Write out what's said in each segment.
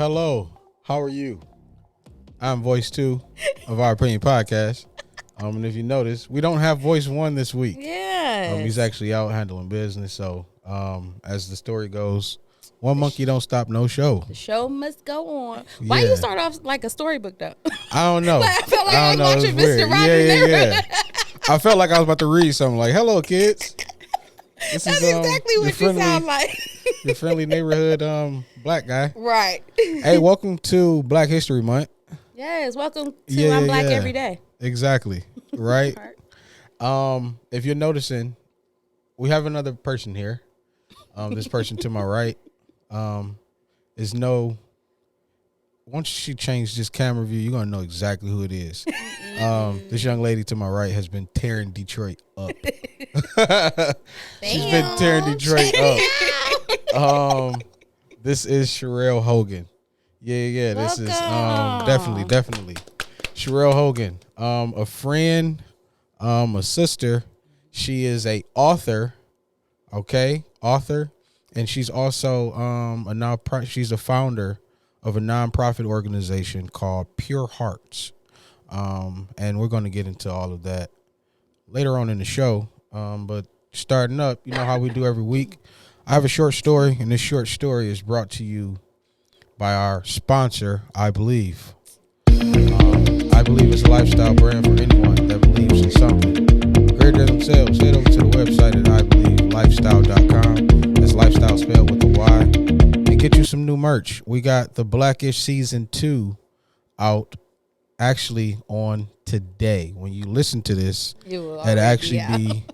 Hello. How are you? I'm voice 2 of our opinion podcast. And if you notice, we don't have voice 1 this week. Yeah. He's actually out handling business. So, as the story goes, one monkey don't stop no show. The show must go on. Why you start off like a storybook though? I don't know. I felt like I was watching Mr. Rogers. Yeah. I felt like I was about to read something like, "Hello, kids." That's exactly what you sound like. Your friendly neighborhood black guy. Right. Hey, welcome to Black History Month. Yes, welcome to I'm Black Every Day. Exactly. Right. If you're noticing, we have another person here. This person to my right is no. Once she changed this camera view, you're gonna know exactly who it is. This young lady to my right has been tearing Detroit up. She's been tearing Detroit up. This is Sherelle Hogan. Yeah. This is definitely Sherelle Hogan. A friend, a sister. She is a author. Okay, author, and she's also she's a founder of a nonprofit organization called Pure Hearts. And we're going to get into all of that later on in the show. But starting up, you know how we do every week. I have a short story, and this short story is brought to you by our sponsor, I Believe. I Believe is a lifestyle brand for anyone that believes in something greater than themselves. Head over to the website at IBelieveLifestyle.com. That's lifestyle spelled with a Y. And get you some new merch. We got the Blackish Season 2 out actually on today. When you listen to this, it'll actually be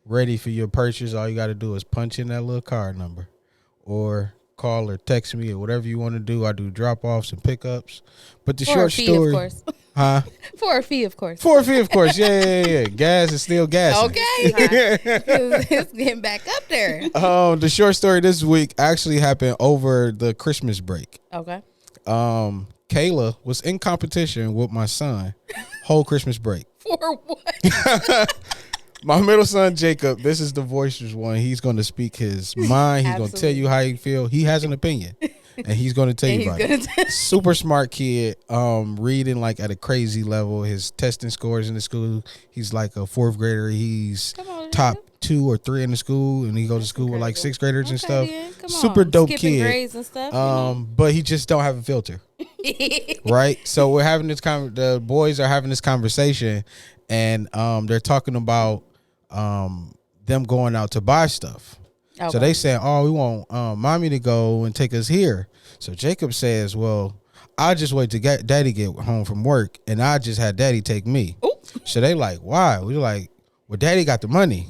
ready for your purchase. All you got to do is punch in that little card number or call or text me or whatever you want to do. I do drop-offs and pickups. But the short story, of course. Huh? For a fee, of course. For a fee, of course. Yeah. Gas is still gas. Okay. It's getting back up there. The short story this week actually happened over the Christmas break. Okay. Kayla was in competition with my son whole Christmas break. For what? My middle son, Jacob, this is the voiceless one. He's going to speak his mind. He's going to tell you how he feel. He has an opinion, and he's going to tell you about it. Super smart kid, reading like at a crazy level. His testing scores in the school, he's like a 4th grader. He's top 2 or 3 in the school, and he goes to school with like 6th graders and stuff. Super dope Skipping kid. Grades and stuff. But he just don't have a filter. Right? So we're having this the boys are having this conversation, and they're talking about them going out to buy stuff. Okay. So they say, we want mommy to go and take us here. So Jacob says, well, I'll just wait to get daddy get home from work, and I just had daddy take me. Ooh. So they like, why? We're like, well, daddy got the money.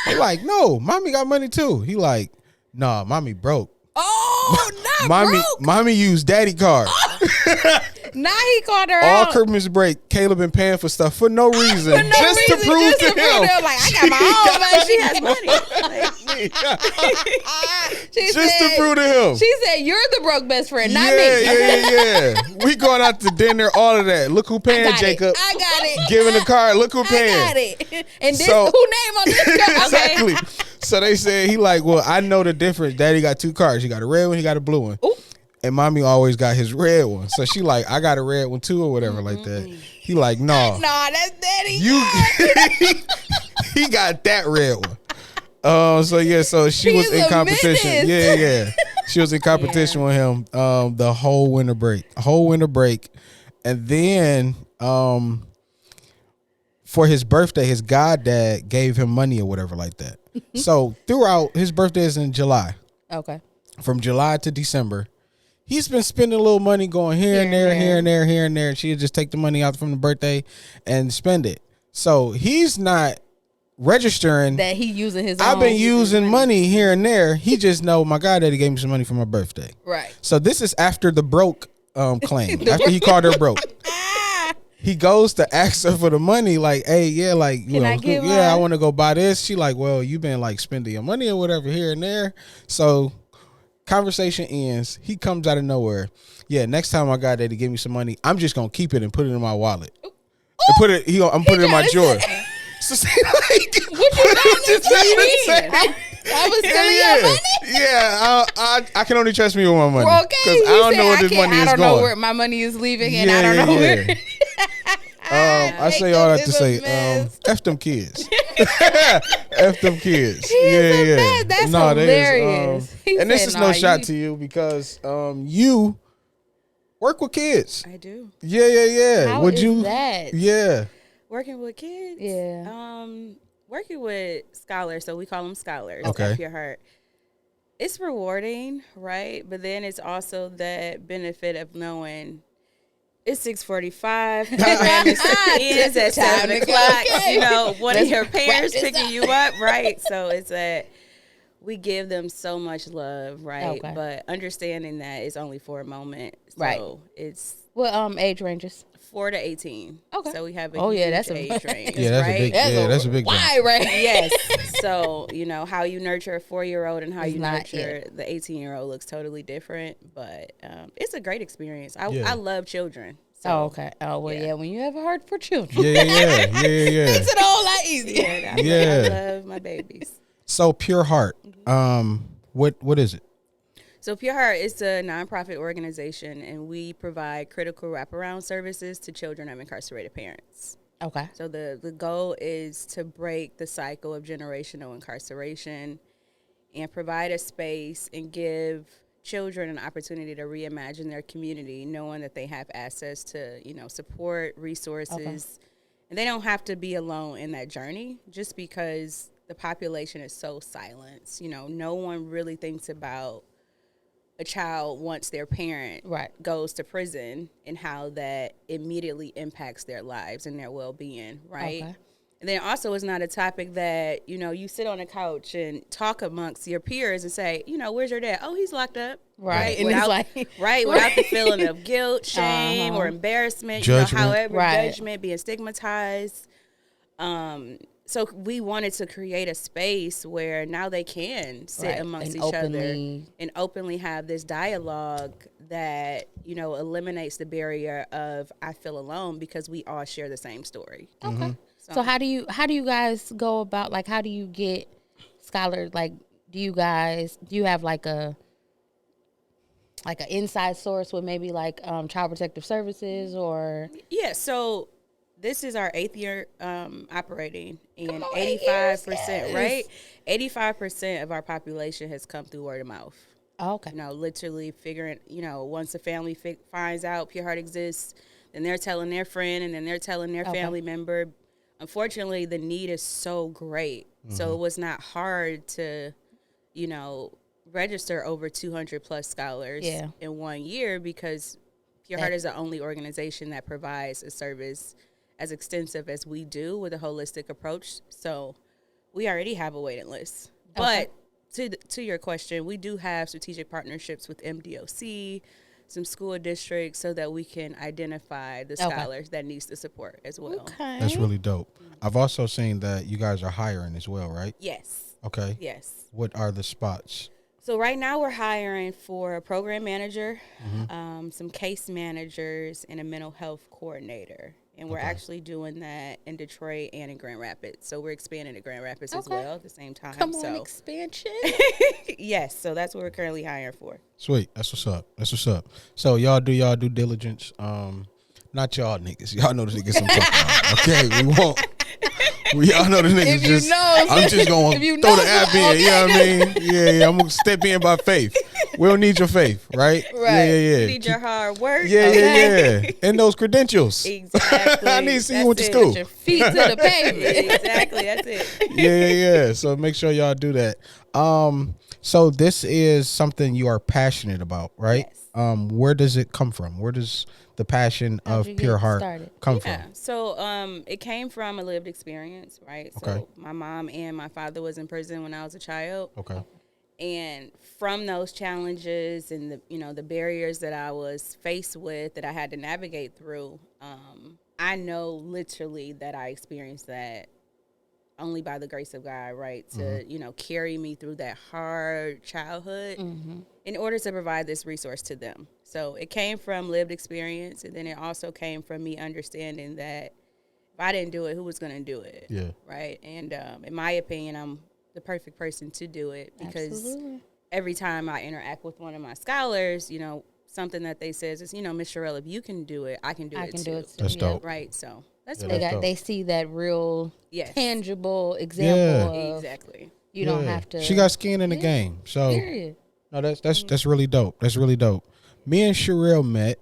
They like, no, mommy got money too. He like, nah, mommy broke. Oh, not broke. Mommy used daddy card. Now he called her all out. Christmas break, Caleb been paying for stuff for no reason. Just to prove to him. Like, I got my own, but she has money. To prove to him. She said, you're the broke best friend, not me. Yeah. We going out to dinner, all of that. Look who paying, Jacob. I got it. Giving the card, look who paying. I got it. And this, who name on this card? Exactly. So they said, he like, well, I know the difference. Daddy got 2 cards. He got a red one, he got a blue one. Ooh. And mommy always got his red one. So she like, I got a red one too or whatever like that. He like, no. Nah, that's daddy. He got that red one. So she was in competition. Yeah. She was in competition with him the whole winter break. And then for his birthday, his goddad gave him money or whatever like that. So throughout, his birthday is in July. Okay. From July to December. He's been spending a little money going here and there. And she'll just take the money out from the birthday and spend it. So he's not registering that he using his own. I've been using money here and there. He just know my goddaddy gave me some money for my birthday. Right. So this is after the broke claim. After he called her broke. He goes to ask her for the money, like, hey, yeah, like, I want to go buy this. She like, well, you been like spending your money or whatever here and there. So conversation ends. He comes out of nowhere. Yeah, next time my goddaddy give me some money, I'm just gonna keep it and put it in my wallet. And put it. I'm putting it in my drawer. So say like, what you just I was stealing your money. Yeah, I can only trust me with my money. Okay, because I don't know where this money is going. I don't know where my money is leaving, and I don't know where. I say all that to say, F them kids. F them kids. Yeah. That's hilarious. And this is no shot to you because you work with kids. I do. Yeah. How is that? Yeah. Working with kids? Yeah. Working with scholars, so we call them scholars at Pure Heart. It's rewarding, right? But then it's also that benefit of knowing it's 6:45. Program is at 7 o'clock. You know, one of your parents picking you up, right? So it's that we give them so much love, right? Okay. But understanding that it's only for a moment. So right. It's what age ranges? 4 to 18. Okay. So we have a huge age range. Yeah, that's right? That's a big wide range. Yes. So, you know, how you nurture a 4-year-old and how you nurture the 18-year-old looks totally different. But it's a great experience. I love children. So, oh, okay. Oh, well, yeah. When you have a heart for children. Yeah. Makes it a whole lot easier. I love my babies. So Pure Heart, what is it? So Pure Heart is a nonprofit organization, and we provide critical wraparound services to children of incarcerated parents. Okay. So the goal is to break the cycle of generational incarceration and provide a space and give children an opportunity to reimagine their community, knowing that they have access to, you know, support, resources, and they don't have to be alone in that journey just because the population is so silenced. You know, no one really thinks about a child once their parent goes to prison and how that immediately impacts their lives and their well-being, right? Okay. And then also it's not a topic that, you know, you sit on a couch and talk amongst your peers and say, you know, where's your dad? Oh, he's locked up. Right. And without the feeling of guilt, shame, or embarrassment, judgment. You know, however, judgment, being stigmatized. So we wanted to create a space where now they can sit amongst each other and openly have this dialogue that, you know, eliminates the barrier of I feel alone because we all share the same story. Okay. Mm-hmm. So how do you guys go about, like, how do you get scholars? Like, do you have like an inside source with maybe like Child Protective Services or? Yeah. So this is our 8th year operating, and 85%, right? 85% of our population has come through word of mouth. Oh, okay. You know, literally figuring, you know, once a family finds out Pure Heart exists, then they're telling their friend, and then they're telling their family member. Unfortunately, the need is so great. Mm-hmm. So it was not hard to, you know, register over 200 plus scholars in 1 year because Pure Heart is the only organization that provides a service as extensive as we do with a holistic approach. So we already have a waiting list. Okay. But to your question, we do have strategic partnerships with MDOC, some school districts, so that we can identify the scholars that needs the support as well. Okay. That's really dope. I've also seen that you guys are hiring as well, right? Yes. Okay. Yes. What are the spots? So right now we're hiring for a program manager, some case managers, and a mental health coordinator. And we're actually doing that in Detroit and in Grand Rapids. So we're expanding to Grand Rapids as well at the same time. Come on, expansion. Yes, so that's what we're currently hiring for. Sweet. That's what's up. So y'all do y'all due diligence. Not y'all niggas. Y'all know the niggas I'm talking about. Okay, we won't. We all know the niggas I'm just going to throw the app in. You know what I mean? Yeah. I'm going to step in by faith. We don't need your faith, right? Right. Yeah. You need your hard work. Yeah. And those credentials. Exactly. I need to see you went to school. Your feet to the pavement. Exactly. That's it. Yeah. So make sure y'all do that. So this is something you are passionate about, right? Yes. Where does it come from? Where does the passion of Pure Heart come from? So it came from a lived experience, right? Okay. So my mom and my father was in prison when I was a child. Okay. And from those challenges and the barriers that I was faced with that I had to navigate through, I know literally that I experienced that only by the grace of God, right? To, carry me through that hard childhood in order to provide this resource to them. So it came from lived experience, and then it also came from me understanding that if I didn't do it, who was going to do it? Yeah. Right? And in my opinion, I'm the perfect person to do it, because Absolutely. every time I interact with one of my scholars, you know, something that they says is, you know, Miss Sherelle, if you can do it, I can do I it can too. do it too. That's yeah. dope. Right. So that's Yeah, what that's dope. They see that real Yes. tangible example of exactly. you don't have to. She got skin in the game. So Period. no, that's really dope. That's really dope. Me and Sherelle met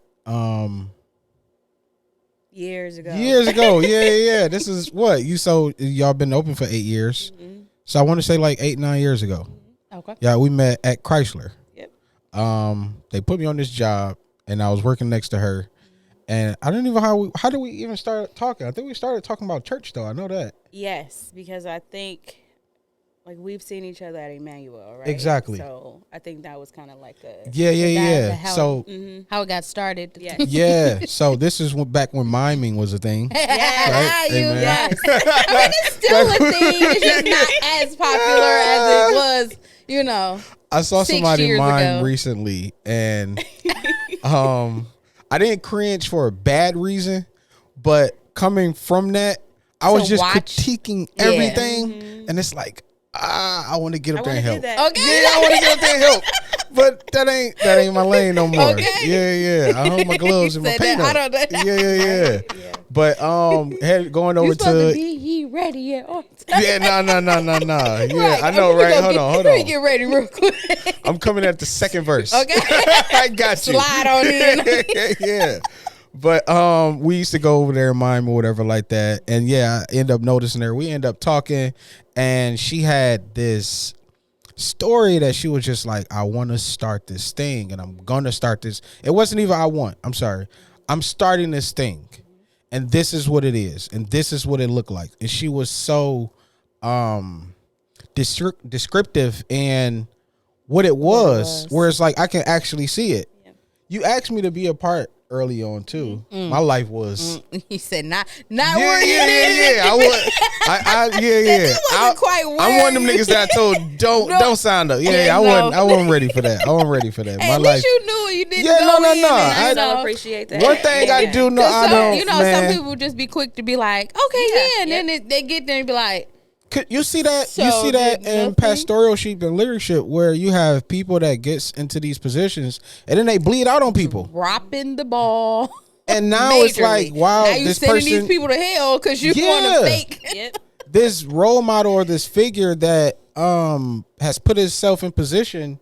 Years ago. Yeah. This is what you so y'all been open for 8 years. Mm-hmm. So I want to say like 8-9 years ago. Okay. Yeah, we met at Chrysler. Yep. They put me on this job, and I was working next to her, and I don't even know how did we even start talking. I think we started talking about church though. I know that. Yes, because I think like we've seen each other at Emmanuel, right? Exactly. So I think that was kind of like a Yeah. How, So how it got started. yeah. yeah, so this is back when miming was a thing. Yes. Right? You Amen. Yes. I mean, it's still a thing. It's just not as popular as it was, you know. I saw 6 somebody years mime ago. recently, and I didn't cringe for a bad reason, but coming from that, I was To just watch? critiquing Yeah. everything, and it's like, I want to get up I there and want to help. do that. Okay. Yeah, I want to get up there and help, but that ain't my lane no more. Okay. Yeah. I hold my gloves and my Said that. paint I up. don't- Yeah. Yeah. But going You over supposed to to be ye ready at all times. yeah, no. Yeah, Right. I know, We right? gonna Hold Let me on. get ready real quick. I'm coming at the second verse. Okay. I got you. Slide on in. Yeah. But we used to go over there and mime or whatever like that. And yeah, I end up noticing her. We end up talking, and she had this story that she was just like, I want to start this thing, and I'm gonna start this. It wasn't even I'm sorry. I'm starting this thing. And this is what it is, and this is what it looked like. And she was so descriptive and what it was, where it's like I can actually see it. Yeah. You asked me to be a part early on too. My life was He said, not where you yeah. I was That wasn't quite I'm where one of them niggas that I told don't sign up. Yeah, I wasn't ready for that. I wasn't ready for that. Hey, My at life. least you knew you didn't Yeah, go no. in and, I you so know, appreciate that. One thing I do know, I don't. you know, man, some people just be quick to be like, okay, yeah, and then they get there and be like, You see that? So You see that did in nothing? pastoralship and leadership, where you have people that gets into these positions and then they bleed out on people. dropping the ball. And now it's majorly. like, wow, now you this sending person, these people to hell because you want Yeah. to fake. Yep. this role model or this figure that has put himself in position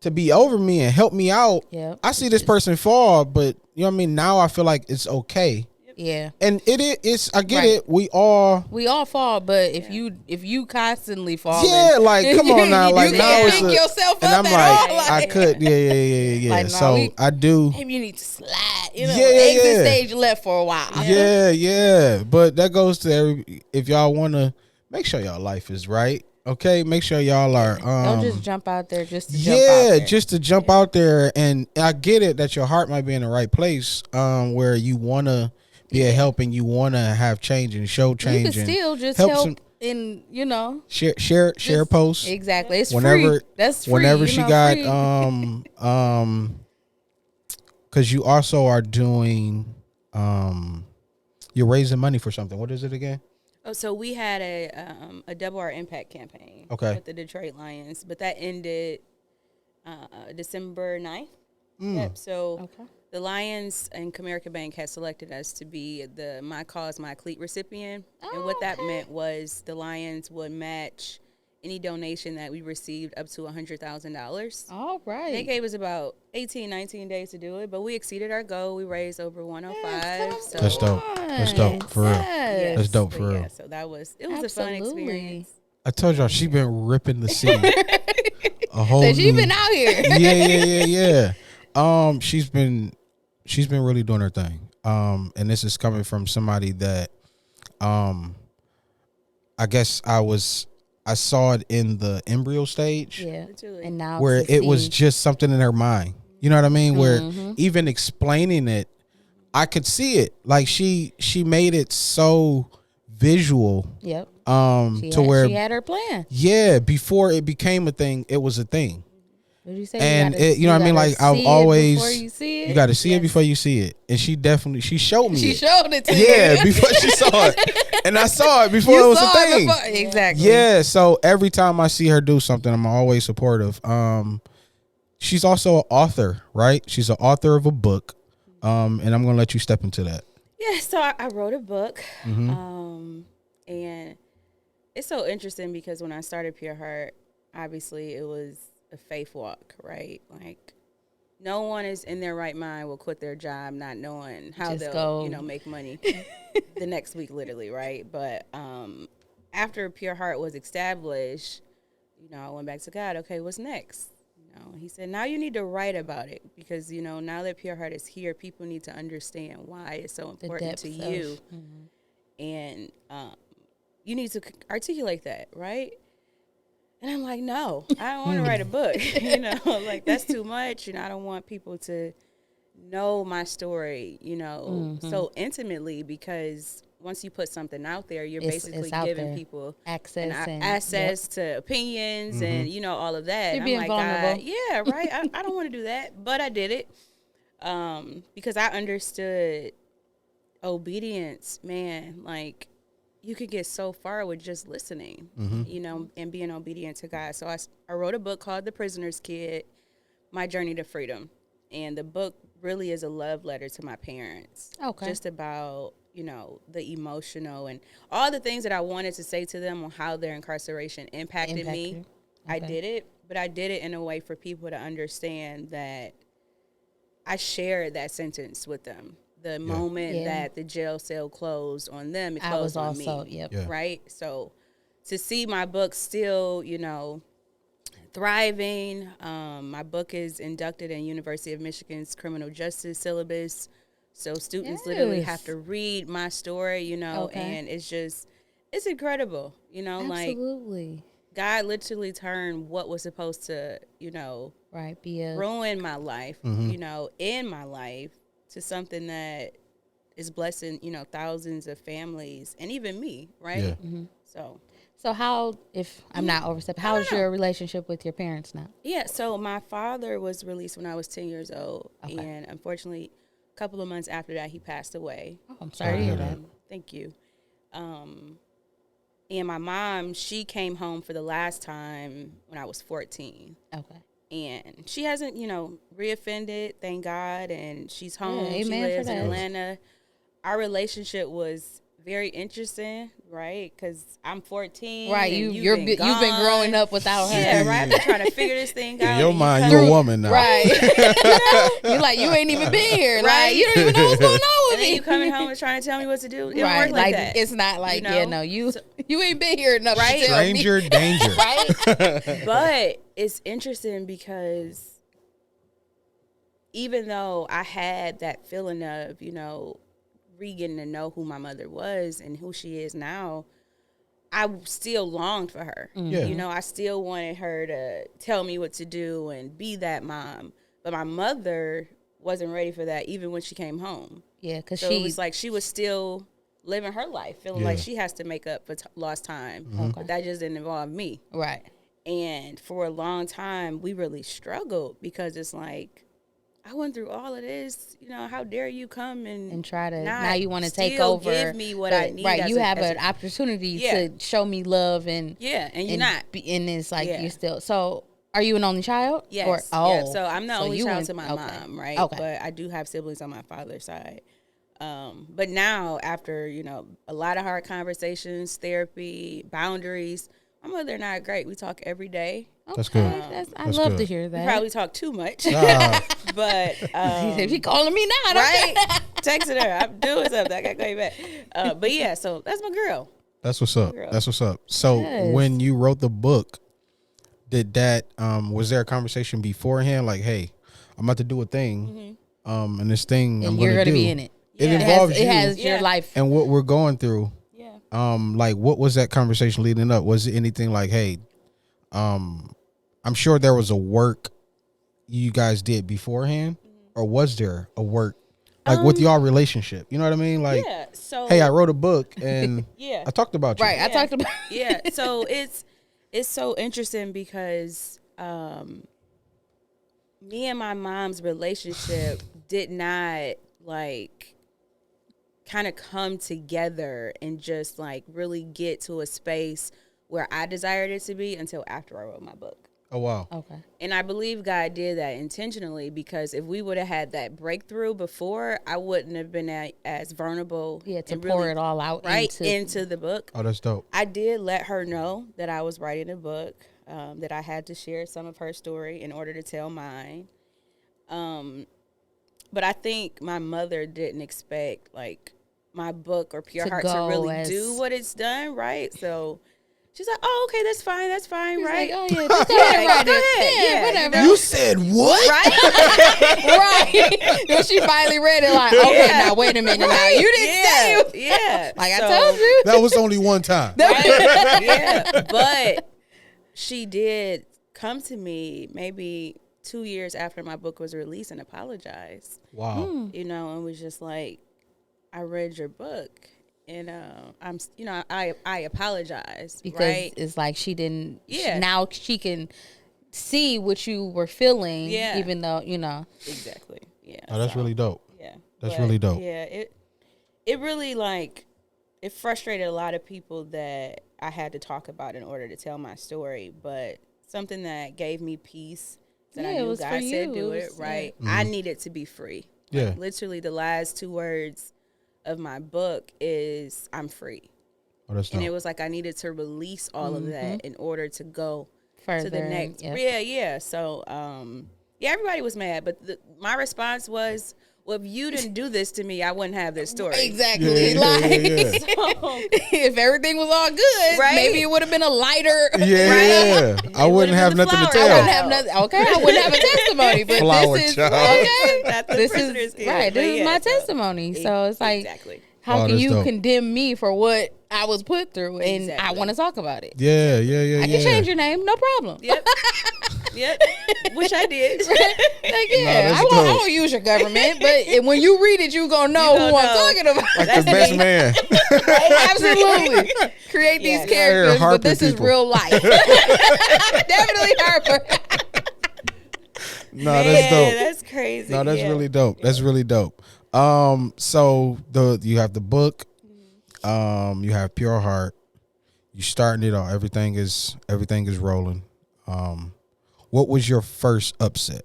to be over me and help me out. Yep. I see this person fall, but you know what I mean. Now I feel like it's okay, Yeah. and it's. I get Right. it. We all. We all fall, but if you constantly fall, Yeah, like come on now, like you now can't it's pick yourself and up I'm at like, all. I could, yeah. Like, nah, So I do. Maybe you need to slide. You know, Yeah, exit stage left for a while. Yeah. But that goes to if y'all want to make sure y'all life is right. Okay, make sure y'all are. Don't just jump out there just to jump out there. Just to jump out there, and I get it that your heart might be in the right place, where you want to be a help and you want to have change and show You change. can and still just help help some- in, you know. share posts. Exactly. It's Whenever free. That's free. Whenever you she know, got free. because you also are doing you're raising money for something. What is it again? Oh, so we had a Double Our Impact campaign with the Detroit Lions, but that ended December 9th. Yep. So the Lions and Comerica Bank had selected us to be the My Cause, My Cleat recipient. And what that meant was the Lions would match any donation that we received up to $100,000. All right. They gave us about 18, 19 days to do it, but we exceeded our goal. We raised over 105. So That's dope. That's dope for real. Yes. That's dope for but real. yeah, so that was a fun Absolutely. experience. I told y'all she been ripping the city. A whole So she new- been out here. Yeah. She's been really doing her thing. And this is coming from somebody that I guess I saw it in the embryo stage. Yeah. Literally. And now Where it was succeeds. just something in her mind. You know what I mean? Where Mm-hmm. even explaining it, I could see it. Like she made it so visual. Yep. To where she had her plan. yeah, before it became a thing, it was a thing. What you say? And you you know what I mean? Like I've always, before you see it. You got to see it before you see it. And she showed me. She it. showed it to you. Yeah, before she saw it, and I saw it before You it was a saw it thing. before- exactly. Yeah. So every time I see her do something, I'm always supportive. She's also an author, right? She's an author of a book. And I'm gonna let you step into that. Yeah, so I wrote a book, Mm-hmm. and it's so interesting because when I started Pure Heart, obviously it was a faith walk, right? Like, no one is in their right mind will quit their job not knowing how Just they'll, go. make money the next week, literally, right? But after Pure Heart was established, I went back to God. Okay, what's next? He said, now you need to write about it because, now that Pure Heart is here, people need to understand why it's so important to you. And you need to articulate that, right? And I'm like, no, I don't want to write a book. Like that's too much. I don't want people to know my story, so intimately because once you put something out there, you're basically giving people access to opinions and, all of that. You're I'm being like, vulnerable. God, yeah, right. I don't want to do that, but I did it because I understood obedience, man. Like, you could get so far with just listening, and being obedient to God. So I wrote a book called The Prisoner's Kid, My Journey to Freedom. And the book really is a love letter to my parents. Okay. Just about, the emotional and all the things that I wanted to say to them on how their incarceration impacted me. Okay. I did it, but I did it in a way for people to understand that I shared that sentence with them. The moment that the jail cell closed on them, it closed on me. Right? So to see my book still, thriving. My book is inducted in University of Michigan's criminal justice syllabus. So students literally have to read my story, and it's incredible, Absolutely. like God literally turned what was supposed to, ruin my life, in my life to something that is blessing, thousands of families and even me, right? Yeah. So how, if I'm not overstepping, how's your relationship with your parents now? Yeah, so my father was released when I was 10 years old, and unfortunately, a couple of months after that, he passed away. Oh, I'm sorry to hear that. Thank you. And my mom, she came home for the last time when I was 14. Okay. And she hasn't, reoffended, thank God, and she's home. Yeah, she amen lives for in that. Atlanta. Our relationship was very interesting, right? Because I'm 14. Right, and you've been growing up without her. Yeah, right. I've been trying to figure this thing out. In your mind, you're a woman now. Right. You're like, you ain't even been here. Right. Like, you don't even know what's going on with And then me. you coming home and trying to tell me what to do. It don't Right. work like that. It's not like, you ain't been here enough Right. to tell me. Stranger danger. Right? But it's interesting because even though I had that feeling of, getting to know who my mother was and who she is now, I still longed for her. Yeah. I still wanted her to tell me what to do and be that mom. But my mother wasn't ready for that even when she came home. Yeah, because So it was like she was still living her life, feeling like she has to make up for lost time. But that just didn't involve me. Right. And for a long time, we really struggled because it's like, I went through all of this, how dare you come and try to, not now you want to take still over. give me what I need. Right, you have as an opportunity Yeah. to show me love and and you're not. And it's like Yeah. you're still, so are you an only child? Yes. Or, Yeah. So I'm the only child to my okay. mom, right? Okay. But I do have siblings on my father's side. But now after, a lot of hard conversations, therapy, boundaries, my mother and I are great. We talk every day. That's good. I That's love good. to hear We that. probably talk too much. He But said, "She calling me now, right? Texting her. I'm doing something. I got to call you back. But yeah, so that's my girl. That's what's up. Girl. That's what's up. So Yes. when you wrote the book, did that was there a conversation beforehand? Like, hey, I'm about to do a thing. And this thing I'm And you're gonna gonna do. be in it. It Yeah. involves It you has your Yeah. life. and what we're going through. Yeah. Like what was that conversation leading up? Was it anything like, hey, I'm sure there was a work you guys did beforehand, or was there a work like with your relationship? You know what I mean? Like, Yeah. So hey, I wrote a book and Yeah. I talked about you. Right. I talked about Yeah. So it's so interesting because me and my mom's relationship did not like kind of come together and just like really get to a space where I desired it to be until after I wrote my book. Oh wow. Okay. And I believe God did that intentionally, because if we would have had that breakthrough before, I wouldn't have been as vulnerable. Yeah, to and pour really it all out into the book. Oh, that's dope. I did let her know that I was writing a book, that I had to share some of her story in order to tell mine. But I think my mother didn't expect like my book or Pure Heart to really do what it's done, right? So she's like, "Oh, okay, that's fine, right? Like, oh yeah, just go ahead, go ahead, yeah, whatever." You said what? Right? Right. Then she finally read it like, okay, Yeah. now wait a minute. Now you didn't say it. Yeah. Like So- I told you. That was only one time. Right? Yeah. But she did come to me maybe 2 years after my book was released and apologized. Wow. You know, and was just like, I read your book, and I apologize, Because right? it's like she didn't. Yeah. Now she can see what you were feeling. Yeah. Even though Exactly. Yeah. Oh, that's So, really dope. yeah. That's really dope. Yeah. It really like it frustrated a lot of people that I had to talk about in order to tell my story, but something that gave me peace. That I Yeah, it knew was God for said you. do It it, was- right? yeah. I needed to be free. Yeah. Like, literally, the last 2 words of my book is "I'm free," Oh, that's and it dope. was like I needed to release all of that in order to go further. to the next. Yep. Yeah. So, yeah, everybody was mad, but my response was, "Well, if you didn't do this to me, I wouldn't have this story." Exactly. Yeah, Like yeah. if everything was all good, Right? maybe it would have been a lighter. Yeah. I wouldn't would've have been the nothing to flower I tell. wouldn't have nothing. Okay, I wouldn't have a testimony. But Flower this is child. okay. Not the This prisoner's is guilt, right. but This is yeah, my so- testimony. So it's like, Exactly. how Oh, can that's you dope. condemn me for what I was put through? And I Exactly. want to talk about it. Yeah, yeah. I can change your name, no problem. Yep. Yep. Which I did. Like, yeah, that's I dope. won't use your government, but when you read it, you gonna know You who gonna I'm know. talking about. Like That's the best me. man. Absolutely. Create Yes. these characters, Harping but this people. is real life. Definitely Harper. No, that's dope. That's crazy. No, that's yeah. really dope. That's really dope. So you have the book, you have Pure Heart, you starting it all. Everything is rolling. What was your first upset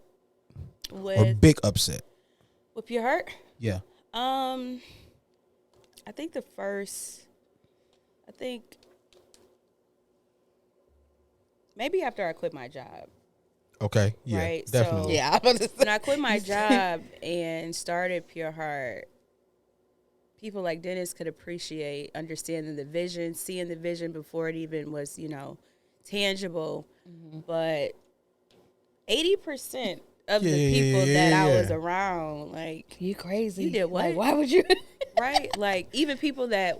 or With big upset? Pure Heart? Yeah. I think maybe after I quit my job. Okay. Yeah. Right, Definitely. so- Yeah, I'm about to say. When I quit my job and started Pure Heart, people like Dennis could appreciate understanding the vision, seeing the vision before it even was, tangible. But 80% of the people that I was around, like, You crazy. You did what? Like, why would you? right? Like, even people that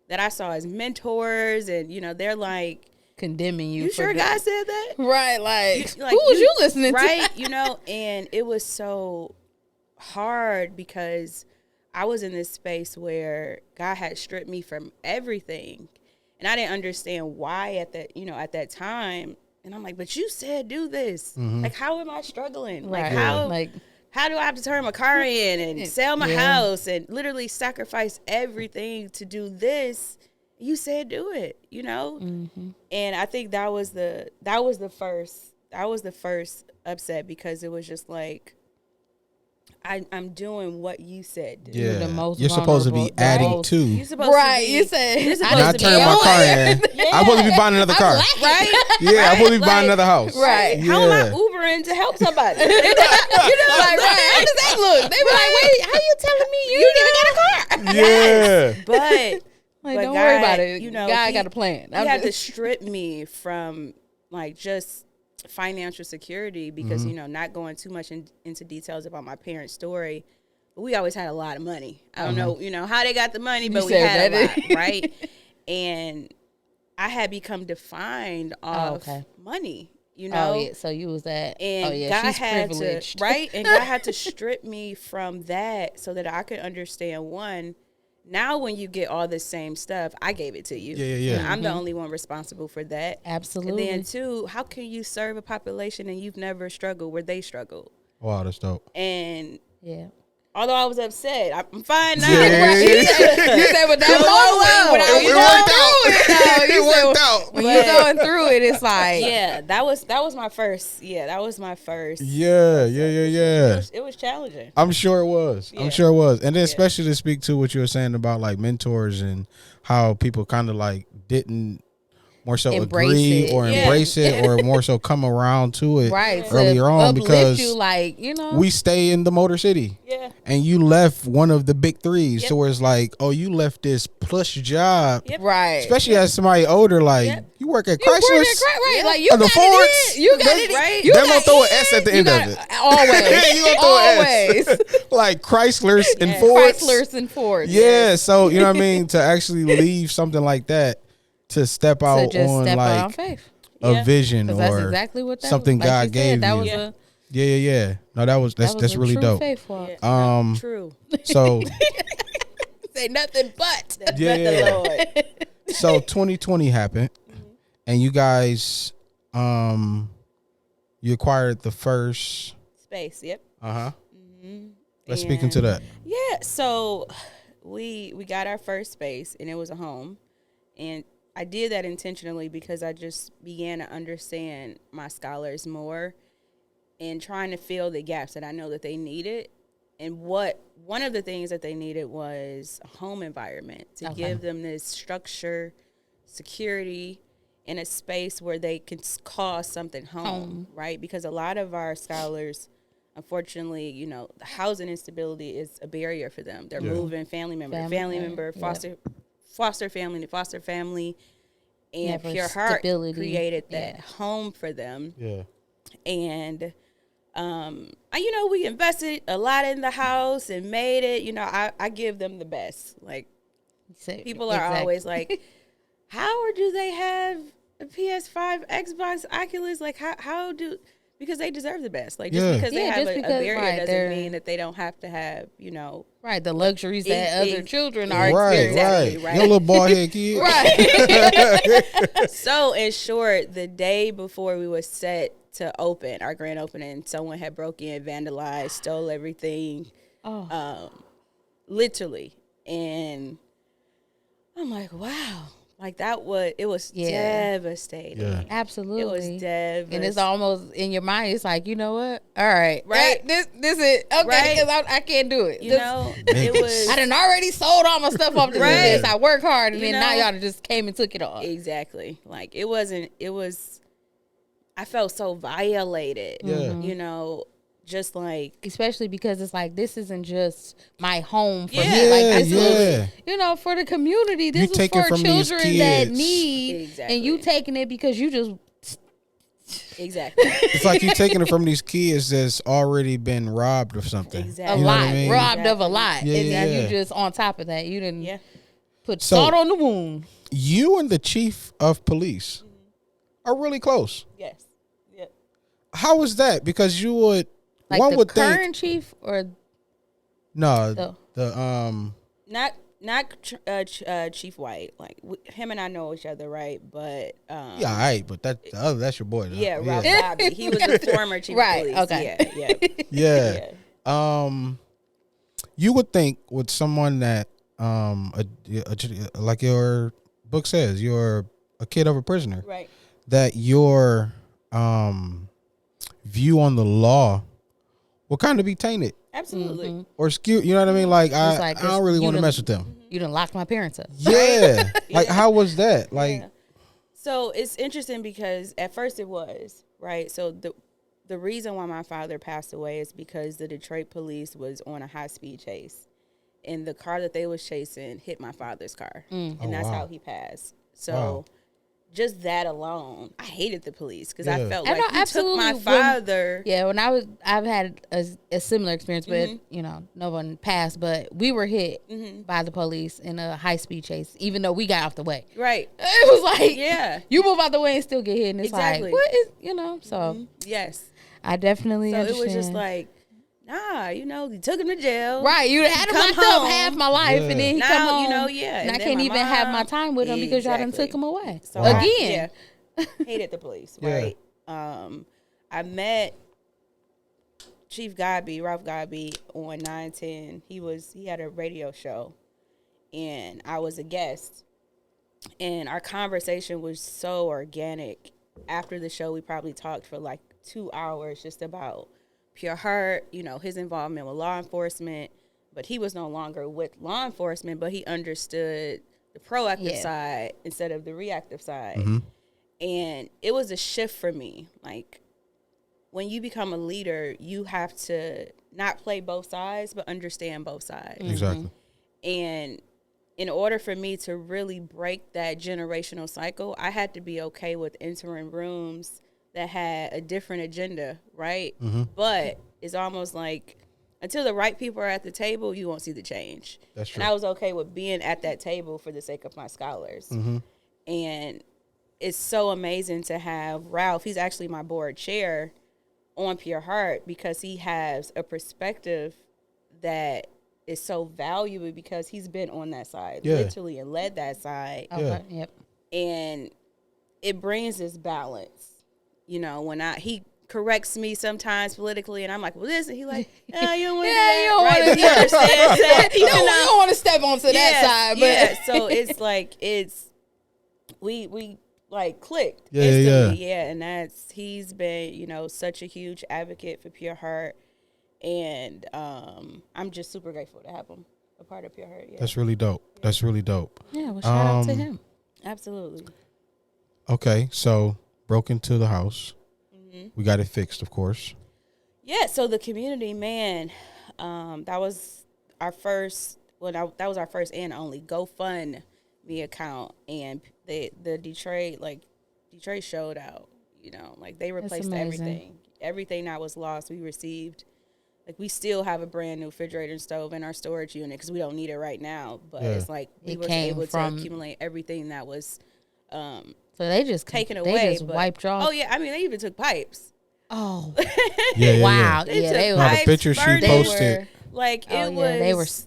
I saw as mentors and, they're like, Condemning you. you for sure the- God said that? Right, like, Like, who was you listening right? to? And it was so hard because I was in this space where God had stripped me from everything. And I didn't understand why at that time. And I'm like, but you said do this. Like, how am I struggling? Like, Right. how Like, do I have to turn my car in and sell my Yeah. house and literally sacrifice everything to do this? You said do it, And I think that was the first upset, because it was just like, I'm doing what you said do. Yeah. the most You're supposed to be vulnerable, the adding most- to. You're supposed right. to be, You said you're supposed Not to be turn my on car it. in. I'm supposed to be buying another car. Right? Yeah, I'm supposed to be buying Like, another house. Right. How am I Yeah. Ubering to help somebody? like, right. How does that look? They were like, wait, how you telling me you didn't even got a car? Yeah. But Like, But don't worry God, about it. God he- got a plan. he I'm had to just- strip me from like just financial security because not going too much into details about my parents' story, but we always had a lot of money. I don't know how they got the money, but we said had a that. lot, right? And I had become defined off okay. money, Oh, yeah. So you was that. and oh, yeah. God She's had privileged. to, right? And God had to strip me from that so that I could understand, one, Now, when you get all the same stuff, I gave it to you. Yeah. I'm the only one responsible for that. Absolutely. And then, two, how can you serve a population and you've never struggled where they struggled? Wow, that's dope. And Yeah. although I was upset, I'm fine now. Yeah. You said, but that moment when I was It going through it, worked out. when you're going through it, it's like, Yeah, that was my first. Yeah, that was my first. Yeah. It was challenging. I'm sure it was. Yeah. I'm sure it was. And then especially to speak to what you were saying about like mentors and how people kind of like didn't more so Embrace agree it. or Yeah. embrace it or more so come around to it right, earlier to on uplift because you, like, you know, we stay in the Motor City. Yeah. And you left one of the big threes. Yep. So where it's like, oh, you left this plush job. Yep. right. Especially as somebody older, like Yep. you work at You work Chrysler's. it right, Yeah. like you And the got Fords, it in. You got they- it in. right. You They're got gonna throw an in. S at the You end got of it. Always. You gonna throw an Always. S. Like Chrysler's and Yeah. Fords. Chrysler's and Fords. Yeah, so you know what I mean? To actually leave something like that to step To out just on step out on like faith. a Yeah. vision Because that's or exactly what that something was. Like God you said, gave that you. Was Yeah. Yeah. No, that's a really true dope. faith walk. Yeah. Um, True. So Say nothing but. Yeah. The Lord. so 2020 happened and you guys you acquired the first Space. Yep. Let's speak into that. Yeah. So we got our first space, and it was a home, and I did that intentionally because I just began to understand my scholars more, and trying to fill the gaps that I know that they needed. And one of the things that they needed was a home environment to give them this structure, security, in a space where they can call something home, right? Because a lot of our scholars, unfortunately, you know, the housing instability is a barrier for them. They're moving family member, foster family to foster family, and Never Pure Heart stability. created that home for them. Yeah. And you know, we invested a lot in the house and made it. You know, I give them the best. Like, people are always like, how do they have a PS5, Xbox, Oculus? Like, how do, because they deserve the best. Like, just because they have a barrier doesn't mean that they don't have to have, you know. Right, the luxuries that other children are Right. experiencing. Right. Your little bald head kid. Right. So, in short, the day before we were set to open, our grand opening, someone had broke in, vandalized, stole everything. Literally. And I'm like, wow. Like, it was devastating. Yeah. Absolutely. It was devastating. And it's almost in your mind. It's like, you know what? All right, Right. This is okay Right. because I can't do it. You know, it was I done already sold all my stuff off to do Right. this. I work hard, and You then now know? y'all just came and took it all. exactly like it was. I felt so violated. Yeah. You know, just like Especially because it's like this isn't just my home for Yeah. me. Like this Yeah. is, you know, for the community. This is take it for from these children that kids. need, and you Exactly. taking it because you just exactly. It's like you taking it from these kids that's already been robbed of something. Exactly. a You know lot, what I mean? robbed of a lot, Yeah, and then yeah. you just on top of that, you didn't Yeah. put So- salt on the wound. You and the chief of police are really close. Yes. Yep. How was that? Because you would Like one the would current think chief or no the- Not Chief White. Like him and I know each other, right? But yeah, all right, but that's your boy. Though. yeah, Ralph Bobby. He was the former chief Right, of police. okay. Yeah. Yeah. You would think with someone that like your book says, you're a kid of a prisoner, Right. that your view on the law will kind of be tainted Absolutely. or skewed. You know what I mean? Like I like don't really you want to done- mess with them. you done locked my parents up. Yeah. Like how was that? Like Yeah. So it's interesting because at first it was, right? So the reason why my father passed away is because the Detroit police was on a high-speed chase. And the car that they was chasing hit my father's car. And that's wow. how he passed. So Wow. just that alone, I hated the police because Yeah. I felt I like know, you took absolutely. my When- father. Yeah, when I've had a similar experience, but you know, no one passed. But we were hit by the police in a high speed chase, even though we got off the way. Right. It was like, Yeah. you move out the way and still get hit, and it's Exactly. like, what is, you know? So Yes. I definitely So understand. it was just like, nah, you know, you took him to jail. Right, you had him locked up half my life, and then he now, come home. You know, yeah, and I can't even have my time with him because y'all done took him away again. Hated the police, right? I met Chief Godby, Ralph Godby, on 910. He had a radio show, and I was a guest, and our conversation was so organic. After the show, we probably talked for like 2 hours just about Pure Heart, you know, his involvement with law enforcement, but he was no longer with law enforcement, but he understood the proactive side instead of the reactive side. And it was a shift for me. Like, when you become a leader, you have to not play both sides, but understand both sides. Exactly. And in order for me to really break that generational cycle, I had to be okay with entering rooms that had a different agenda, right? But it's almost like until the right people are at the table, you won't see the change. That's true. And I was okay with being at that table for the sake of my scholars. And it's so amazing to have Ralph. He's actually my board chair on Pure Heart because he has a perspective that is so valuable because he's been on that side, literally, and led that side. And it brings this balance. You know, when he corrects me sometimes politically, and I'm like, well, this, and he like, no, you don't want to do that. You don't right? want to understand that. You don't want to step onto that side. But so it's like, we like clicked instantly. And he's been, you know, such a huge advocate for Pure Heart. And I'm just super grateful to have him a part of Pure Heart. That's really dope. That's really dope. Yeah, well, shout out to him. Absolutely. Okay, so broke into the house. We got it fixed, of course. Yeah, so the community, man, that was our first. Well, that was our first and only GoFundMe account, and the Detroit showed out. You know, like they replaced everything that was lost. We received. Like, we still have a brand new refrigerator and stove in our storage unit because we don't need it right now. But it's like we were able to accumulate everything that was so they just taken away. Just wiped off. Oh, yeah. I mean, they even took pipes. Oh. Wow. They took pipes, the picture she posted.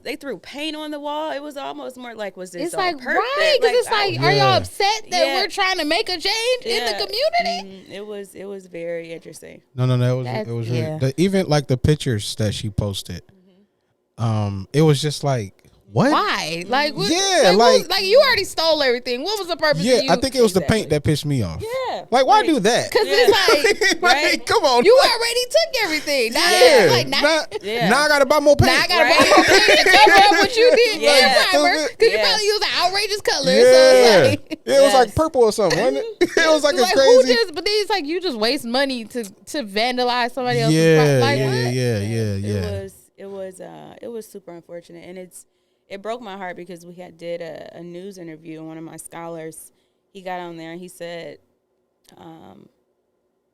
They threw paint on the wall. It was almost more like, was this it's like, purpose? Right, because it's like, are y'all upset that we're trying to make a change in the community? It was very interesting. No, it was really, even like the pictures that she posted. It was just like, what? Why? Like, like you already stole everything. What was the purpose? Yeah, I think it was the paint that pissed me off. Yeah, like, why do that? Because it's like, right? Come on, you already took everything. Now I gotta buy more paint. Now I gotta buy more paint to cover up what you did. Because you probably used an outrageous color. Yeah, it was like purple or something, wasn't it? It was like a crazy. But then it's like you just waste money to vandalize somebody else's. It was super unfortunate, and it broke my heart because we did a news interview, and one of my scholars, he got on there and he said,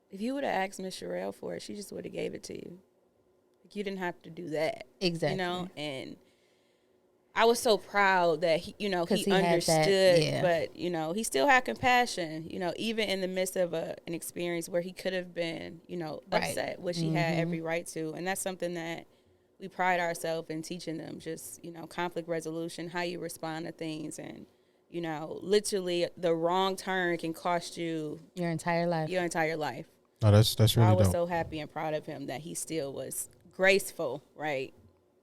if you would have asked Miss Sherelle for it, she just would have gave it to you. Like, you didn't have to do that. Exactly. You know, and I was so proud that he understood, but, you know, he still had compassion, you know, even in the midst of an experience where he could have been, you know, upset, which he had every right to. And that's something that we pride ourselves in teaching them, just, you know, conflict resolution, how you respond to things. And, you know, literally the wrong turn can cost you your entire life. Oh, that's really dope. I was so happy and proud of him that he still was graceful, right?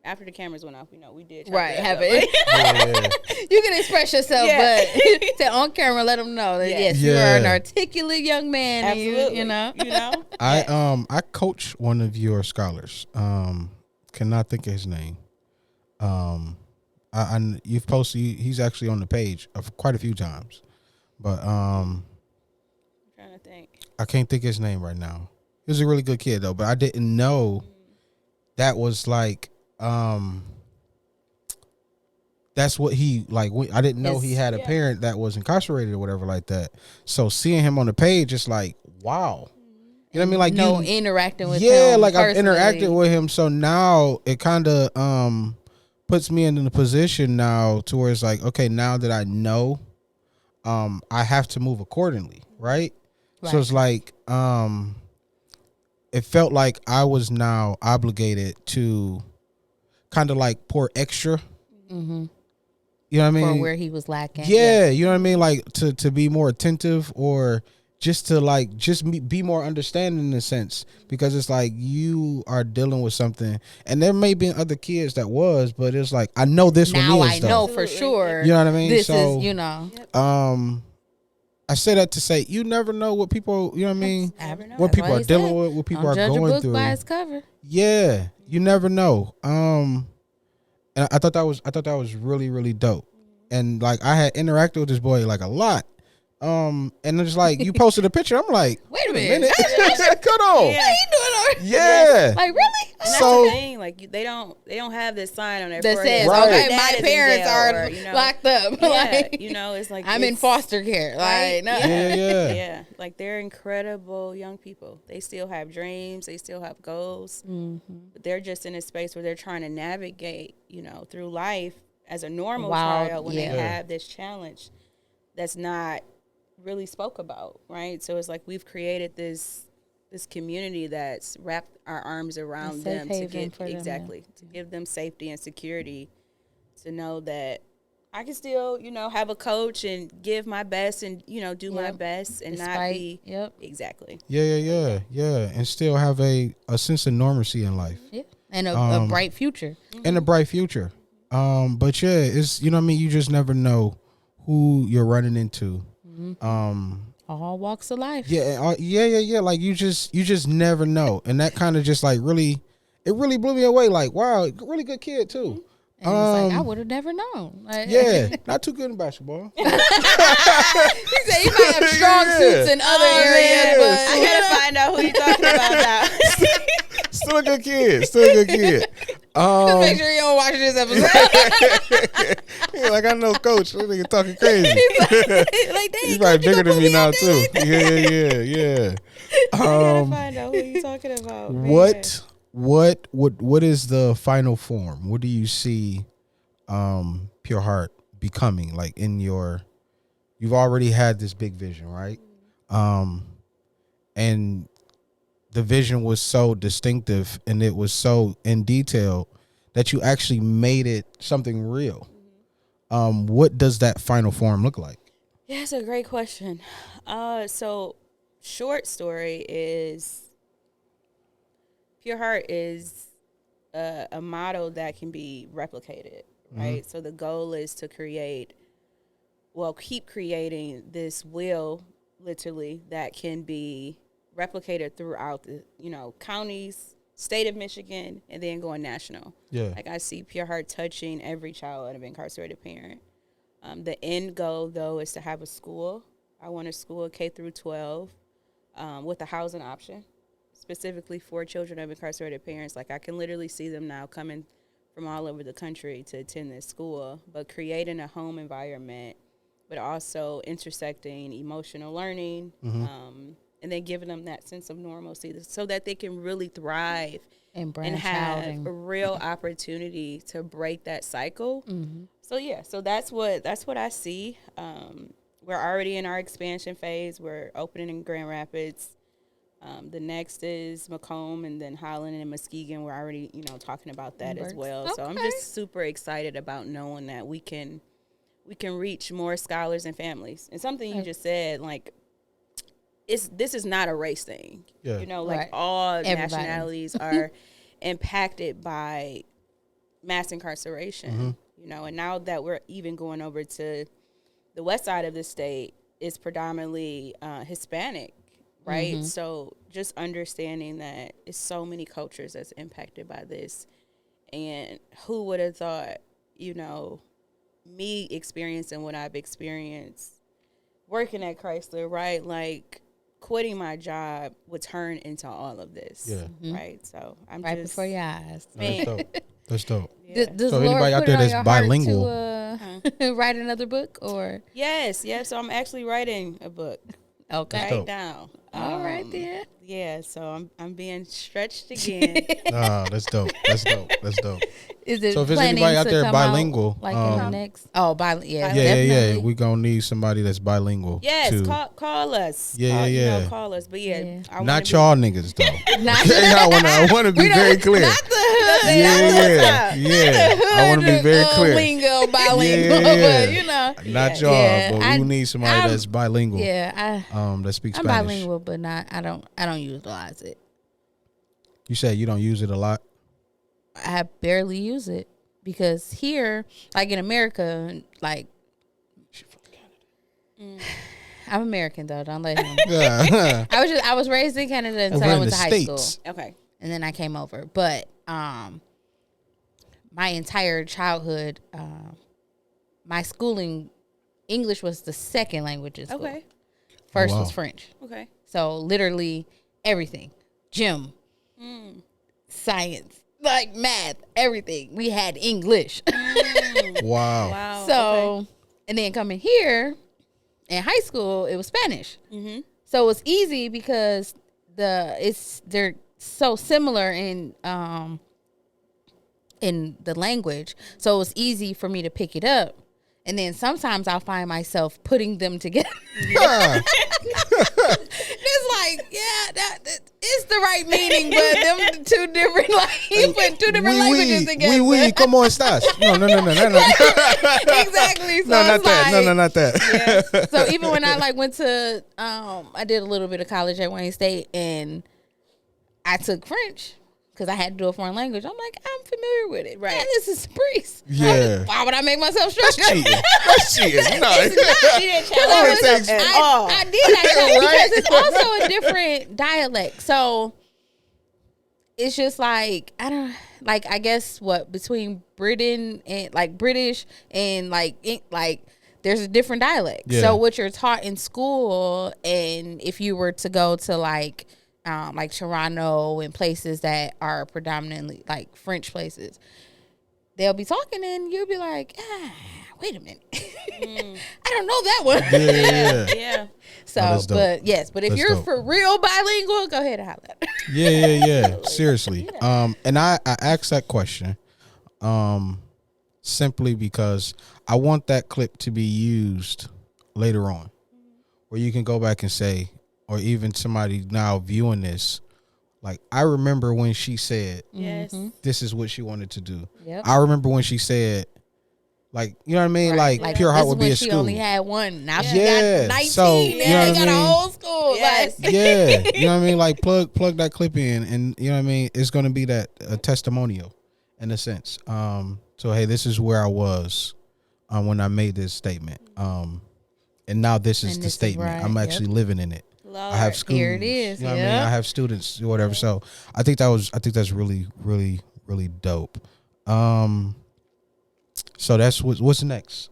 After the cameras went off, you know, we did have it. You can express yourself, but to on camera, let them know that you are an articulate young man. Absolutely. And you know. I coach one of your scholars. Cannot think of his name. You've posted. He's actually on the page quite a few times, but I'm trying to think. I can't think of his name right now. He was a really good kid though, but I didn't know that was like that's what he like. I didn't know he had a parent that was incarcerated or whatever like that. So seeing him on the page, it's like, wow. You know what I mean? Like interacting with him. Yeah, like personally. I've interacted with him. So now it kind of puts me in a position now to where it's like, okay, now that I know, I have to move accordingly, right? So it's like it felt like I was now obligated to kind of like pour extra. Mm-hmm. You know what I mean? For where he was lacking. Yeah, you know what I mean? Like to be more attentive, or just to like be more understanding in a sense, because it's like you are dealing with something, and there may be other kids that was, but it's like I know this now one is. I know though. for sure. You know what I mean? This so, is, you know. I say that to say you never know what people, you know what I mean? What That's people why are he dealing said, with, what people don't are judge a going book through. by its cover. Yeah, you never know. And I thought that was really, really dope. And like I had interacted with this boy like a lot. And it's like you posted a picture. I'm like, wait a minute. Cut on. Yeah. What are you doing? Yeah. Like, really? And that's So- the thing, like they don't have this sign on their That forehead. says, Right. okay, Dad my is in parents jail, are or, you know, locked up. Yeah, Like, you know, it's like I'm in it's- foster care. right? Like, no. Yeah. Yeah, like they're incredible young people. They still have dreams. They still have goals. But they're just in a space where they're trying to navigate, you know, through life as a normal Wild, child when yeah. they have this challenge that's not really spoke about, right? So it's like we've created this community that's wrapped our arms around safe them to haven get for them, exactly to give them safety and security, to know that I can still, you know, have a coach and give my best and, you know, do my Yep. best and not Despite- be Yep. exactly. Yeah. And still have a sense of normalcy in life. Yeah. And a bright future. And a bright future. But yeah, it's, you know what I mean? You just never know who you're running into. All walks of life. Yeah. Like you just never know. And that kind of just like really blew me away. Like, wow, really good kid too. And it's like, I would have never known. Like, Yeah, not too good in basketball. He said he might have strong suits in other areas, but I gotta find out who you're talking about now. Still a good kid. just make sure you don't watch this episode. Yeah, like I know coach, that nigga talking crazy. Like, dang, He's probably bigger than me now too. too. Yeah. I gotta find out who you're talking about. Man. What is the final form? What do you see Pure Heart becoming? Like you've already had this big vision, right? And the vision was so distinctive and it was so in detail that you actually made it something real. What does that final form look like? Yeah, that's a great question. So short story is Pure Heart is a model that can be replicated, right? So the goal is to keep creating this wheel, literally, that can be replicated throughout the, you know, counties, state of Michigan, and then going national. Yeah. Like I see Pure Heart touching every child of an incarcerated parent. The end goal, though, is to have a school. I want a school K through 12 with a housing option, specifically for children of incarcerated parents. Like I can literally see them now coming from all over the country to attend this school, but creating a home environment, but also intersecting emotional learning, and then giving them that sense of normalcy so that they can really thrive And have a real opportunity to break that cycle. So yeah, so that's what I see. We're already in our expansion phase. We're opening in Grand Rapids. The next is Macomb, and then Holland and Muskegon. We're already, you know, talking about that as well. So I'm just super excited about knowing that we can reach more scholars and families. And something you just said, like, this is not a race thing. Yeah. You know, like Right. all Everybody. nationalities are impacted by mass incarceration. You know, and now that we're even going over to the west side of the state, is predominantly Hispanic, right? So just understanding that it's so many cultures that's impacted by this. And who would have thought, you know, me experiencing what I've experienced working at Chrysler, right? Like quitting my job would turn into all of this. Yeah. Right. So I'm right just before your eyes. man. That's dope. That's dope. Yeah. Does So Lord anybody out put there it on that's your bilingual- heart to write another book, or Yes. So I'm actually writing a book okay? right now. All right then. Yeah, so I'm being stretched again. Nah, that's dope. That's dope. That's dope. Is it So if there's planning anybody out to there come bilingual, like in the next? Yeah, yeah, definitely. we gonna need somebody that's bilingual. Yes, too. call us. Yeah, yeah. Call us. But yeah. Not y'all niggas though. Not I want to be very clear. Not the hood. Yeah. I want to be very clear. Lingo, bilingual, but you know, not y'all, Yeah, but we need somebody that's bilingual. Yeah, that speaks I'm Spanish. bilingual, but I don't utilize it. You say you don't use it a lot. I barely use it because here, like in America, like I'm American though. Don't let him. Yeah. I was raised in Canada until I went to high school. Okay. And then I came over. But my entire childhood, my schooling, English was the second language in school. Okay. First was French. Okay. So literally everything, gym, science, like math, everything. We had English. Wow. So, and then coming here in high school, it was Spanish. So it was easy because they're so similar in the language. So it was easy for me to pick it up. And then sometimes I'll find myself putting them together. Yeah. It's like, that it's the right meaning, but them two different, like, you put two different languages together. Oui, come on, estás? No. Exactly. So No, not that. like, No, not that. Yeah. So even when I went to, I did a little bit of college at Wayne State, and I took French because I had to do a foreign language. I'm like, I'm familiar with it. Right. Man, this is a breeze. Yeah. Why would I make myself struggle? That's cheating. No. She didn't challenge herself at all. I did actually, Right? because it's also a different dialect. So it's just like, I guess between Britain and like British and like there's a different dialect. Yeah. So what you're taught in school, and if you were to go to like Toronto and places that are predominantly like French places, they'll be talking and you'll be like, wait a minute. I don't know that one. Yeah. So, that's dope. but if That's you're dope. for real bilingual, go ahead and holler. Yeah. Seriously. And I asked that question simply because I want that clip to be used later on, where you can go back and say, or even somebody now viewing this, like, I remember when she said, Yes. this is what she wanted to do. Yep. I remember when she said, like, you know what I mean? Right. Like Pure Heart this would is when be a she school. only had one. Now she Yeah. got 19. So, you know now what they I got a mean? whole school. Yes. Like, Yeah, you know what I mean? Like plug that clip in, and you know what I mean? It's going to be that a testimonial in a sense. So hey, this is where I was when I made this statement. And now this is And the this is statement. right, I'm actually living in it. Lord. I have schools. Here it is, You know what I mean? yeah. I have students or whatever. So I think that's really, really, really dope. So that's what's next.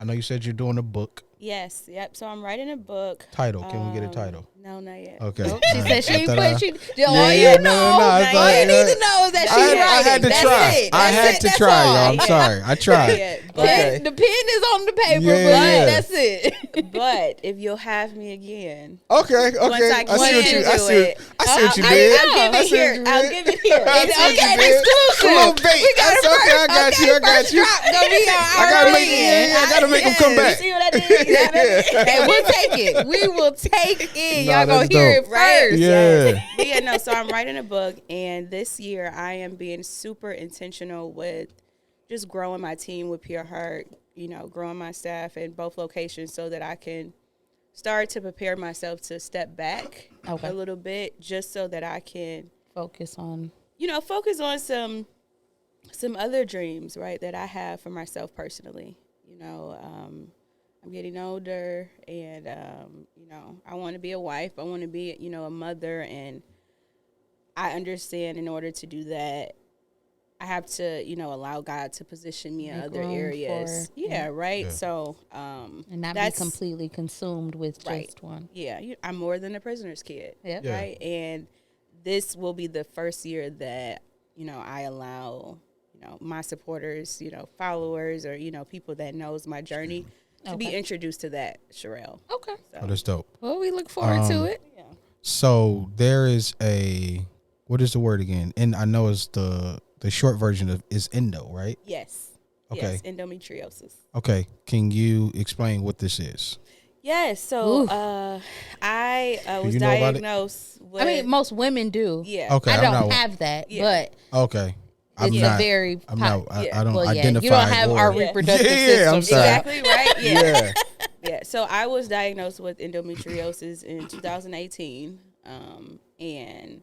I know you said you're doing a book. Yes. Yep. So I'm writing a book. Title. Can we get a title? No, not yet. Okay. she said she ain't all put you all you know. I All you need to know is that she's I writing. had to That's try. it. I had to That's try, all. y'all. I'm sorry. I tried. Yeah, Okay. The pen is on the paper, Yeah. but that's it. But if you'll have me again, Okay. once I can do it, I see what you did. I'll give it here. I'll give it here. I see what you did. exclusive. A little bait. We got That's it okay. I got you. I got first you. drop gonna be on I our gotta make. end. I gotta make them come You back. see what I did? And we'll take it. We will take it. Nah, Y'all gonna that's hear dope. it first. Yeah. But yeah, no, so I'm writing a book, and this year I am being super intentional with just growing my team with Pure Heart, growing my staff in both locations so that I can start to prepare myself to step back a little bit, just so that I can Focus on focus on some other dreams, right, that I have for myself personally. I'm getting older, and I want to be a wife. I want to be a mother, and I understand in order to do that, I have to allow God to position me in Make other room areas. for- Right. Yeah. So and not be that's completely consumed with Right. just one. Yeah, I'm more than a prisoner's kid. Yep. Yeah. Right. And this will be the first year that I allow my supporters, followers, or people that knows my journey to be introduced to that, Sherelle. Okay. Oh, that's dope. Well, we look forward to it. Yeah. So there is a, what is the word again? And I know it's the short version of is endo, right? Yes. Okay. Yes, endometriosis. Okay. Can you explain what this is? Yes. So Oof. I Do was you know about it? diagnosed with. I mean, most women do. Yeah. Okay. I I'm don't not. have that, Yeah. Okay. I'm it's not. a very. I'm not. Yeah. I don't Well, yeah, identify. you don't have our Yeah. reproductive Yeah, system. I'm sorry. Exactly right. Yeah. Yeah. Yeah. So I was diagnosed with endometriosis in 2018, and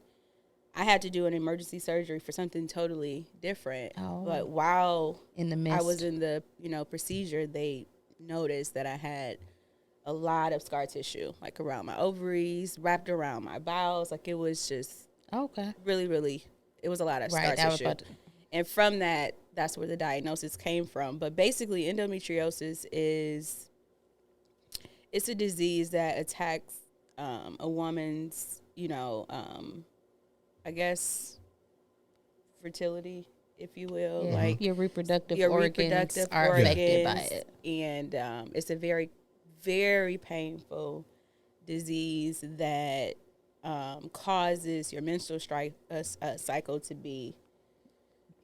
I had to do an emergency surgery for something totally different. Oh. But while In the I was midst. in the procedure, they noticed that I had a lot of scar tissue, like around my ovaries, wrapped around my bowels. Like it was just Okay. really, really, it was a lot of scar Right. That was tissue. And from that, that's where the diagnosis came from. But basically, endometriosis is, it's a disease that attacks a woman's, I guess, fertility, if you will. Yeah. Like your reproductive your organs reproductive are organs, affected by it. and it's a very, very painful disease that causes your menstrual cycle to be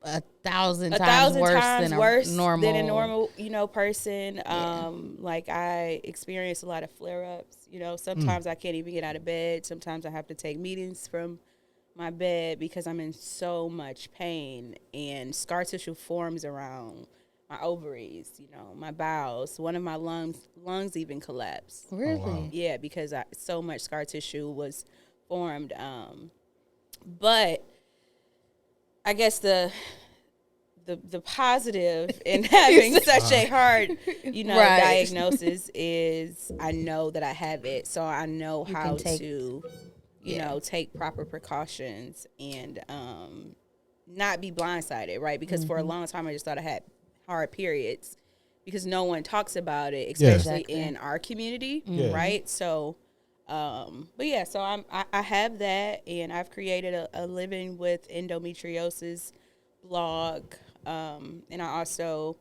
1,000 a times thousand worse times than worse a normal. than a normal person. Yeah. Like I experience a lot of flare-ups. Sometimes I can't even get out of bed. Sometimes I have to take meetings from my bed because I'm in so much pain, and scar tissue forms around my ovaries, my bowels. One of my lungs even collapsed. Really? Oh, wow. Yeah, because so much scar tissue was formed. But I guess the positive in having such a hard, Right. diagnosis is I know that I have it, so I know You how can take- to, take proper precautions and not be blindsided, right? Because for a long time I just thought I had hard periods because no one talks about it, especially Exactly. in our community, Yeah. right? So. But yeah, so I have that, and I've created a living with endometriosis blog, and I also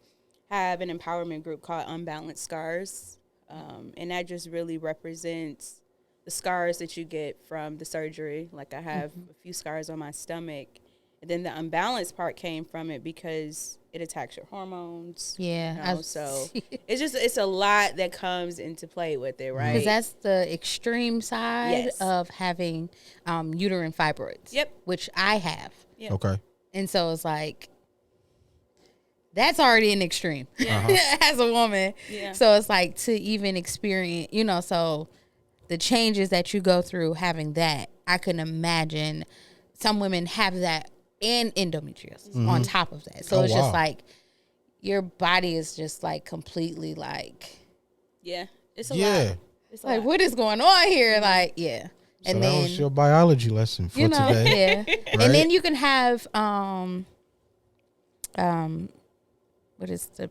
have an empowerment group called Unbalanced Scars, and that just really represents the scars that you get from the surgery. Like I have a few scars on my stomach, and then the unbalanced part came from it because it attacks your hormones. Yeah. So it's a lot that comes into play with it, right? Because that's the extreme side Yes. of having uterine fibroids. Yep. Which I have. Yep. Okay. And so it's like, that's already an extreme as a woman. Yeah. So it's like to even experience, so the changes that you go through having that, I can imagine some women have that and endometriosis on top of that. So it's just wow. like your body is just like completely like, Yeah, it's a Yeah. lot. It's a like lot. what is going on here? Like, yeah. So And that then was your biology lesson for today. yeah. Right? And then you can have what is the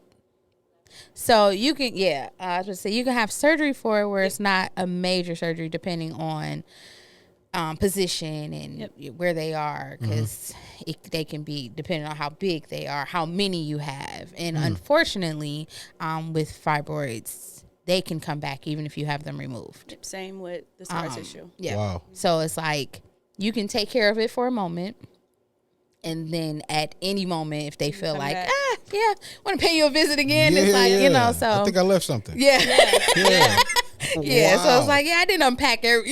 so you can I was gonna say you can have surgery for it where it's not a major surgery depending on position and where they are because they can be depending on how big they are, how many you have, and unfortunately with fibroids they can come back even if you have them removed. Same with the scar tissue. Yeah. Wow. So it's like you can take care of it for a moment, and then at any moment, if they feel like, back. want to pay you a visit again, it's like so I think I left something. yeah, Yeah. yeah. So Wow. it's like I didn't unpack it,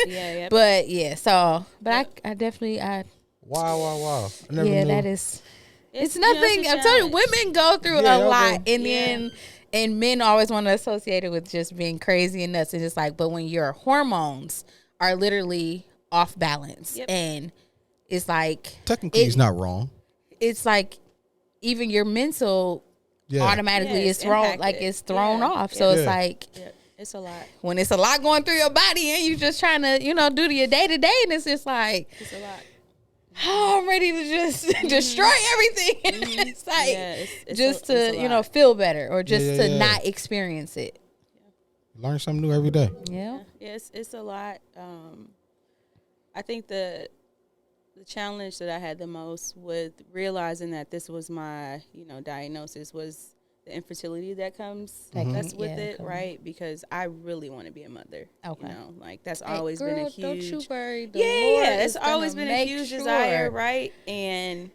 Yeah. But I definitely Wow. I never knew. that is. It's a nothing. I'm telling you, challenge. women go through Yeah, a y'all lot, go. and then and men always want to associate it with just being crazy and nuts. It's just like, but when your hormones are literally off balance, and it's like Technically, he's not wrong. it's like even your mental automatically Yeah, is it's thrown impacted. it's thrown Yeah. off. So it's Yeah. like Yeah, it's a lot. when it's a lot going through your body and you just trying to do your day to day, and it's just like It's a lot. oh, I'm ready to just destroy everything. It's like Yeah, it's just it's a to lot. feel better or just Yeah, to yeah. not experience it. Learn something new every day. Yeah. Yeah, it's a lot. I think the challenge that I had the most with realizing that this was my diagnosis was the infertility that comes Mhm. that's with Yeah, it, come. right? Because I really want to be a mother. Okay. You know, like that's Hey, always girl, been a huge. Don't you worry. The Yeah, Lord yeah, is it's always gonna been a make huge sure. desire, right? And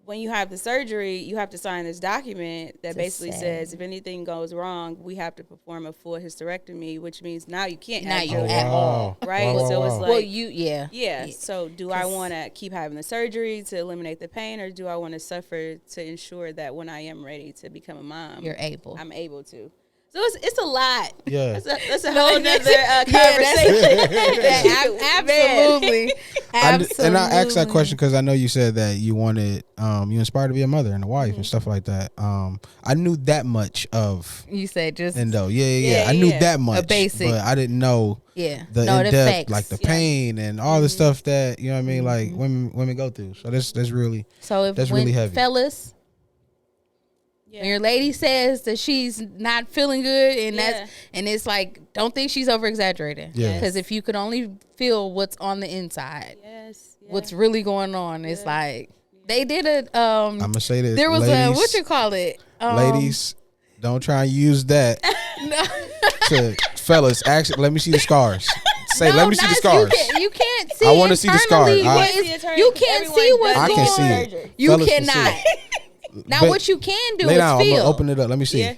when you have the surgery, you have to sign this document that To basically say. says if anything goes wrong, we have to perform a full hysterectomy, which means now you can't Now have you children, at all. right? Wow, So wow, it's wow. like, Well, yeah. yeah. So do I 'Cause- want to keep having the surgery to eliminate the pain, or do I want to suffer to ensure that when I am ready to become a mom, You're able. I'm able to. So it's a lot. Yeah. That's a whole nother conversation. Absolutely. And I asked that question because I know you said that you wanted, you inspired to be a mother and a wife and stuff like that. I knew that much of You said just endo. Yeah. I knew that much, basic. but I didn't know the no, in the depth, effects. like the pain and all the stuff that you know what I mean, like women go through. So that's really So that's when really heavy. fellas, when your lady says that she's not feeling good, and and it's like, don't think she's over exaggerating. Yeah. Because if you could only feel what's on the inside, Yes. what's really going on, it's like they did a. I'm gonna say this. There was ladies, a what you call it, ladies, don't try and use that to fellas. Actually, let me see the scars. Say, let me see the scars. You can't see. I wanna see the scars. internally what you can't see what's I going can on. see it. You Fellas can see cannot. it. Now, But what you can do lay is down. I'm feel. gonna open it up. Let me see. Yeah.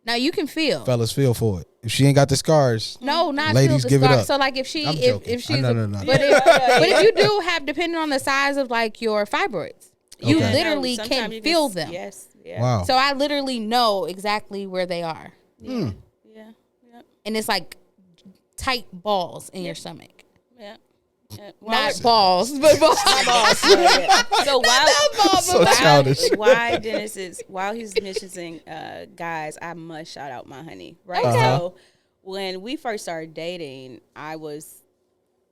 Now you can feel. Fellas, feel for it. If she ain't got the scars, No, not ladies, feel the give it scar. up. So like if she I'm if joking. she's No. but if you do have, depending on the size of like your fibroids, you Okay. literally Sometimes can you feel them. Yes. Yeah. wow. So I literally know exactly where they are, Yeah. and it's like tight balls in your stomach. Yeah. Not balls, but balls. So while So childish. why Dennis is while he's mentioning guys, I must shout out my honey. Right. Okay. So when we first started dating, I was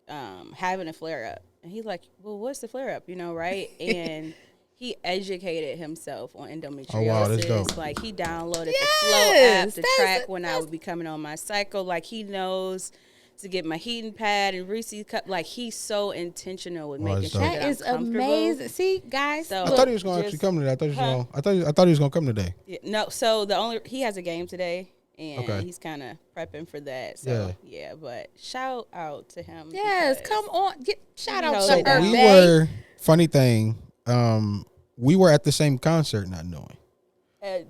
having a flare up, and he's like, "Well, what's the flare up?" You know, right? And he educated himself on endometriosis. Oh, wow, that's dope. Like he downloaded the Yes, Flow app to that's- track when I would be coming on my cycle. Like he knows to get my heating pad and Reese's cup. Like he's so intentional with making that's sure dope. that That is I'm comfortable. amazing. See, guys, So- I look, thought he was gonna actually come today. I thought he was gonna come today. Yeah, no, so he has a game today, and Okay. he's kind of prepping for that. So yeah, but shout out to him. yes, because- come on, shout out knows to it her. down. We babe. were funny thing. We were at the same concert, not knowing.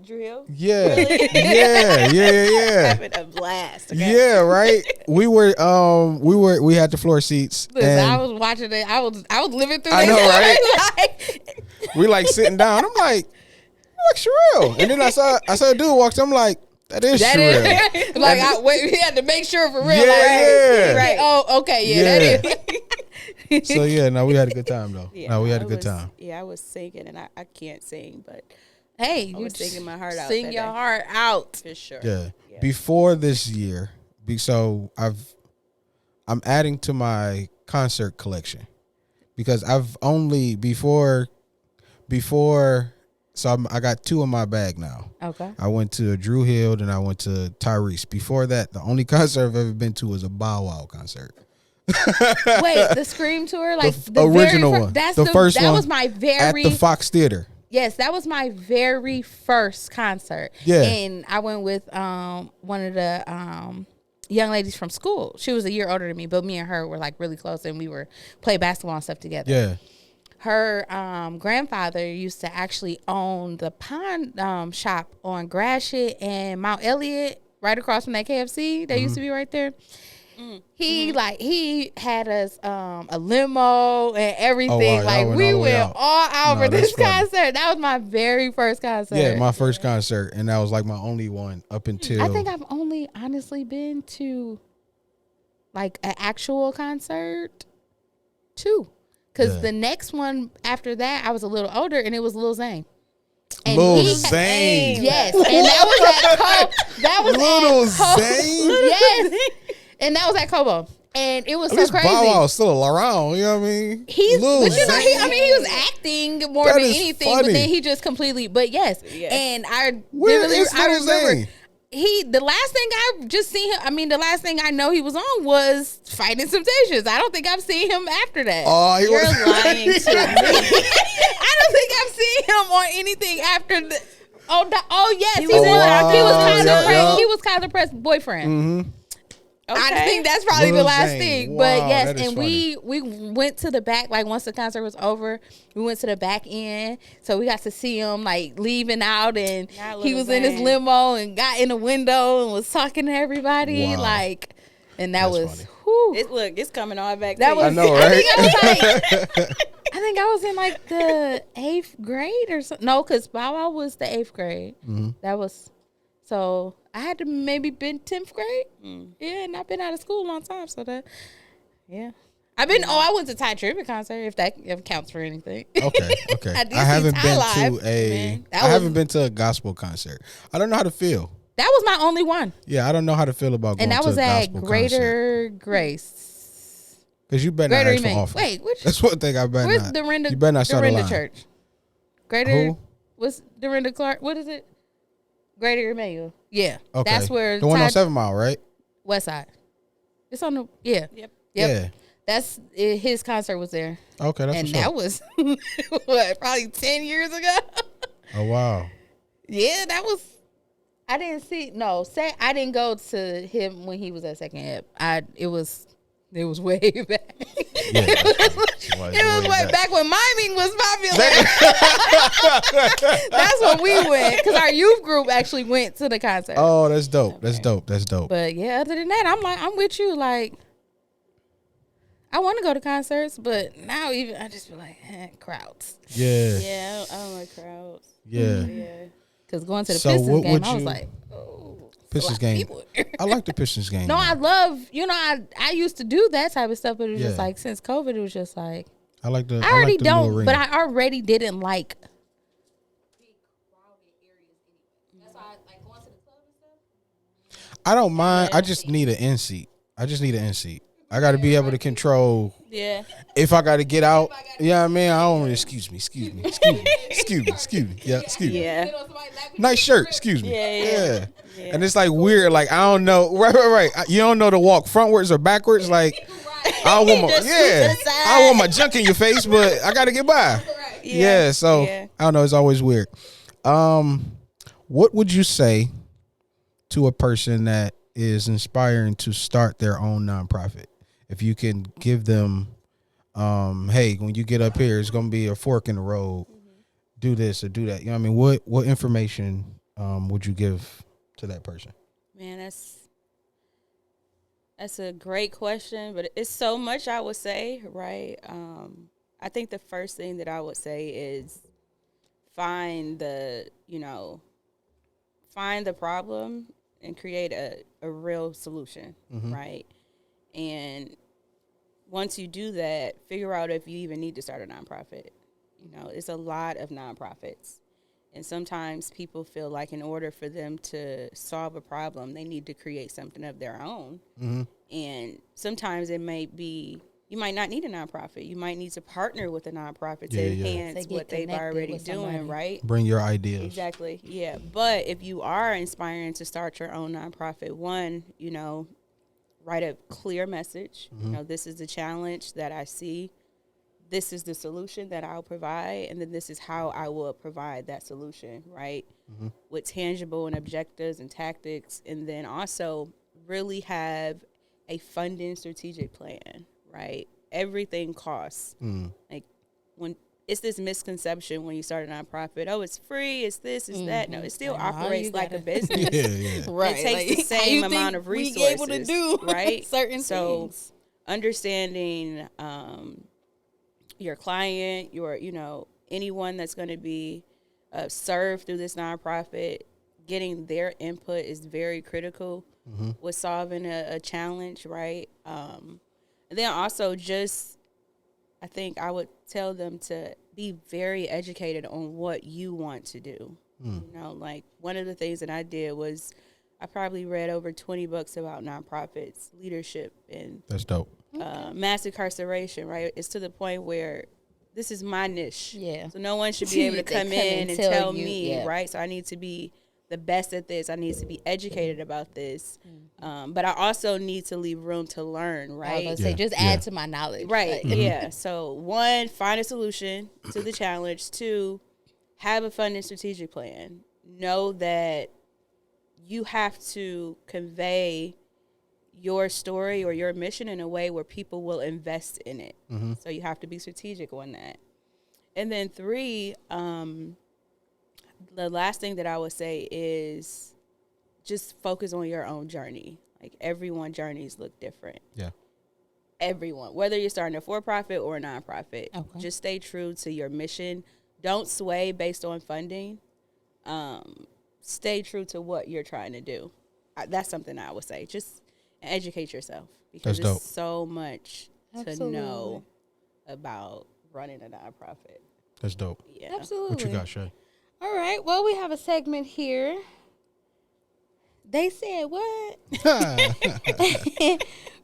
Drew Hill. Yeah, Really? yeah. Having a blast. Okay? Yeah, right. We had the floor seats. Listen, and I was watching it. I was living through. I this. know, right? Like, we like sitting down. I'm like Sherelle, and then I saw a dude walk. I'm like, that is that Sherelle. is like we had to make sure for real. Yeah, like, yeah. right. Oh, okay, yeah, that is. So yeah, no, we had a good time though. Yeah, No, we had a I good was- time. Yeah, I was singing, and I can't sing, but Hey, I you was singing my heart out. sing that your day, heart out. for sure. Yeah. Yeah. Before this year, so I'm adding to my concert collection because I've only before. So I got 2 in my bag now. Okay. I went to Drew Hill and I went to Tyrese. Before that, the only concert I've ever been to was a Bow Wow concert. Wait, the Scream tour, like The original one. That's The first that one was my At very the Fox Theater. yes, that was my very first concert. Yeah. and I went with one of the young ladies from school. She was a year older than me, but me and her were like really close, and we were play basketball and stuff together. Yeah. Her grandfather used to actually own the pawn shop on Gratiot and Mount Elliott, right across from that KFC that used to be right there. He had us a limo and everything. Oh, wow, y'all like went we all the way went out. all out No, for this that's funny. concert. That was my very first concert. Yeah, my first concert, and that was like my only one up until. I think I've only honestly been to like an actual concert 2. Because Yeah. the next one after that, I was a little older, and it was Lil Zane. And Lil he- Zane. Yes, and that was Little at Cobo. Zane. Yes, and that was at Cobo, and it was At so least crazy. Bow Wow's still around. You know what I mean? He's, Lil but you know, Zane. he was acting more That than is anything, funny. but then he just completely. But yes, Yeah. and I Where literally, is I Lil remember. Zane? The last thing I just seen him, I mean, the last thing I know he was on was Fighting Temptations. I don't think I've seen him after that. Oh, he You're was lying to me. I don't think I've seen him on anything after the. Oh yes, He was in Dr. He was Phil. Kyler Pratt's. Yup. He was Kyler Pratt's boyfriend. Mm-hmm. I think that's probably Lil the last Zane. thing. Wow, But yes, that is and we went to the back, like once the concert was over, we went to the back end. So we got to see him like leaving out, and Not he Lil was in his Zane. limo and got in the window and was talking to everybody. Wow. Like, and that That's was funny. whew. It's coming all back. That to was I you. know, right? I think I was in like the 8th grade or something. No, because Bow was the 8th grade. Mm-hmm. That was so I had to maybe been 10th grade. Yeah, and I've been out of school a long time. So that, yeah. I've been. Oh, I went to Ty Tribbett concert. If that counts for anything. Okay. I did I haven't see been Ty to live, a. man. I haven't been to a gospel concert. I don't know how to feel. That was my only one, Yeah, I don't know how to feel about going and that to was a at gospel Greater Grace. Because you better not Greater ask for Emmanuel. offering. Wait, which? That's one thing I better Where's not. Dorinda? You better not start a Dorinda line. Church. Greater. Who? What's Dorinda Clark? What is it? Greater Emmanuel. Yeah, Okay. that's where the one on Ty- 7 Mile, right? West Side. It's on the Yep. Yeah. That's his concert was there, Okay, that's and what's that up. was what, probably 10 years ago. Oh wow. Yeah, that was. I didn't see. No, I didn't go to him when he was at Second Ed. It was way back. Yeah. It was way back when miming was popular. That's when we went, because our youth group actually went to the concert. Oh, that's dope. That's dope. That's dope. But yeah, other than that, I'm with you. Like, I want to go to concerts, but now even I just feel like crowds. Yeah. Yeah, I don't like crowds. Yeah. Yeah. Because going to the So Pistons what game, would I was you- like, oh, Pistons game. I like the Pistons game. No, though. I love, I used to do that type of stuff, but it was just Yeah. like, since COVID, it was just like, I like the. I already like the new don't, arena. but I already didn't like. I don't mind. I just need an end seat. I just need an end seat. I got to be able to control. Yeah. If I got to get out, yeah, I mean, I don't. Excuse me. Yeah, excuse me. Yeah. Nice shirt. Excuse me. Yeah. And it's like weird. Like I don't know. Right. You don't know to walk frontwards or backwards. Like I want my Just scoot to the side. I want my junk in your face, but I got to get by. Yeah. So Yeah. I don't know. It's always weird. What would you say to a person that is inspiring to start their own nonprofit? If you can give them, hey, when you get up here, it's gonna be a fork in the road. Do this or do that. You know what I mean? What information would you give to that person? Man, that's a great question, but it's so much I would say, right? I think the first thing that I would say is find the problem and create a real solution, right? And once you do that, figure out if you even need to start a nonprofit. It's a lot of nonprofits. And sometimes people feel like in order for them to solve a problem, they need to create something of their own. And sometimes it may be, you might not need a nonprofit. You might need to partner with a nonprofit to enhance To get what they've connected already with doing, somebody. right? Bring your ideas. Exactly. Yeah. But if you are inspiring to start your own nonprofit, one, write a clear message. This is the challenge that I see. This is the solution that I'll provide. And then this is how I will provide that solution, right? With tangible and objectives and tactics. And then also really have a funding strategic plan, right? Everything costs. Like when it's this misconception when you start a nonprofit, oh, it's free, it's this, it's that. No, it still operates like a business. Yeah. Right. It takes the same amount of resources, we able to do right? certain So things. understanding your client, your anyone that's going to be served through this nonprofit, getting their input is very critical with solving a challenge, right? And then also just, I think I would tell them to be very educated on what you want to do. Like one of the things that I did was I probably read over 20 books about nonprofits, leadership, and That's dope. mass incarceration, right? It's to the point where this is my niche. Yeah. So no one should be able to They come in and tell you, me, yeah. right? So I need to be the best at this. I need to be educated about this. But I also need to leave room to learn, I was right? gonna say, just add to my knowledge. Right. Like, Yeah. So one, find a solution to the challenge. Two, have a funding strategic plan. know that you have to convey your story or your mission in a way where people will invest in it. Mm-hmm. So you have to be strategic on that. And then 3, the last thing that I would say is just focus on your own journey. Like, everyone's journeys look different. Yeah. Everyone, whether you're starting a for-profit or a nonprofit, Okay. just stay true to your mission. Don't sway based on funding. Stay true to what you're trying to do. That's something I would say. Just educate yourself, because That's there's dope. so much Absolutely. to know about running a nonprofit. That's dope. Yeah. Absolutely. What you got, Shay? All right. Well, we have a segment here. They said what?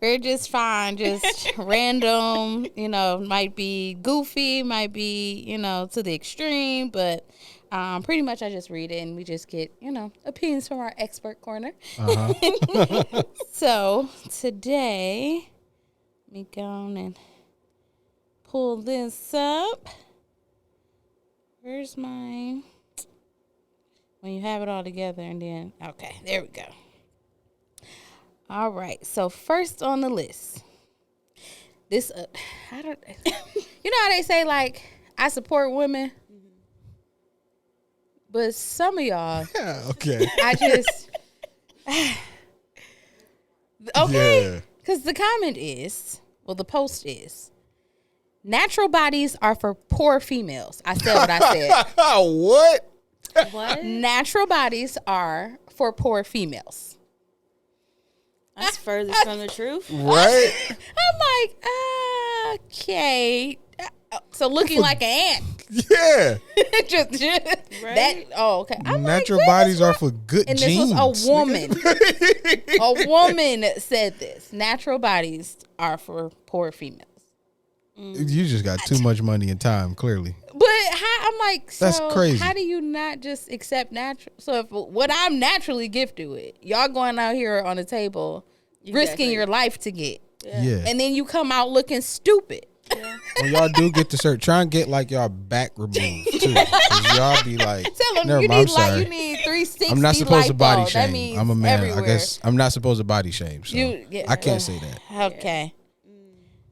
We're just fine, just random, might be goofy, might be, to the extreme, but pretty much I just read it and we just get, opinions from our expert corner. Uh-huh. So today, let me go on and pull this up. Where's mine? When you have it all together and then, okay, there we go. All right, so first on the list, this, how they say, like, I support women, but some of y'all, Yeah, okay. I just, okay, Yeah. because the comment is, the post is, natural bodies are for poor females. I said what I said. What? What? Natural bodies are for poor females. That's furthest from the truth. Right? I'm like, okay. So looking like an ant. Yeah. just Right? that. Oh, okay. I'm Natural like, bodies are for good and genes. this was a woman. A woman said this. Natural bodies are for poor females. You just got too much money and time, clearly. But I'm like, so That's crazy. how do you not just accept natural? So if what I'm naturally gifted with, y'all going out here on the table, risking your life to get, Yeah. and then you come out looking stupid. When y'all do get to search, try and get like y'all back removed too. 'Cause y'all be like, Tell them never you mind, I'm need sorry. you need 360. I'm not supposed to body lipo. That shame. means I'm a man. everywhere. I guess I'm not supposed to body shame. So I can't say that. Okay.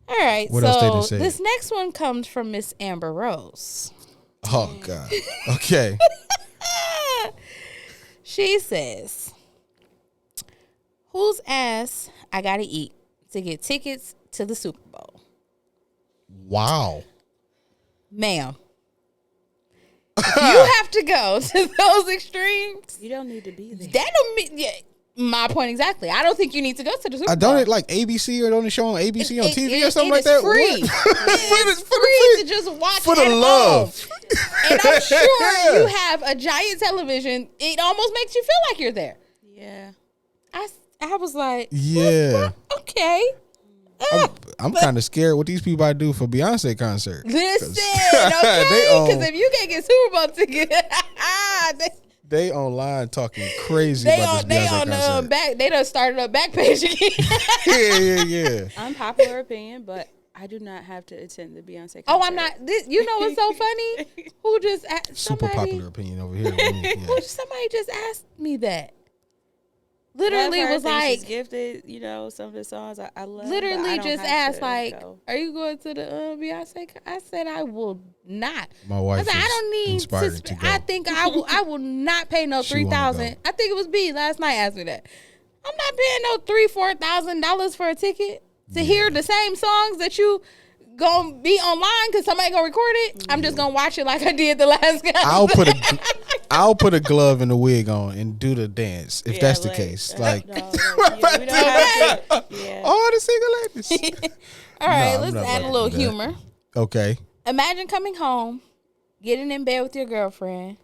All right. What so else they done said? this next one comes from Miss Amber Rose. Oh God. Okay. She says, "Whose ass I gotta eat to get tickets to the Super Bowl?" Wow. Ma'am, if you have to go to those extremes, You don't need to be there. that don't mean, yeah, my point exactly. I don't think you need to go to the Super Bowl. Don't it like ABC or don't it show on ABC on TV or something it like that? is free. What? It is free to just watch For the at love. home. And I'm sure you have a giant television. It almost makes you feel like you're there. Yeah. I was like, Yeah. okay. I'm kind of scared what these people I do for Beyonce concert. Listen, They okay? own- Because if you can't get Super Bowl tickets, They online talking crazy they about on this Beyonce the concert. back. They done started a back page again. Yeah. Unpopular opinion, but I do not have to attend the Beyonce concert. Oh, I'm not. You know what's so funny? Who just asked Super somebody? popular opinion over here. with me, yeah. Somebody just asked me that. Love Literally her, was think she's like, gifted, some of the songs I love. but I literally don't just have asked to like, go. "Are you going to the Beyonce?" I said, "I will not." My wife I said, is "I don't need inspired to. to go. I think I will not pay no She wanna 3,000. go. I think it was B last night asked me that. I'm not paying no $3,000-$4,000 for a ticket to hear the same songs that you gonna be online because somebody gonna record it. I'm just gonna watch it like I did the last guy. I'll put a glove and a wig on and do the dance if Yeah, that's the like, case. no, Like, we don't have to. Yeah. all the single ladies. All right, I'm let's not add about a to little do that. humor. Okay. Imagine coming home, getting in bed with your girlfriend.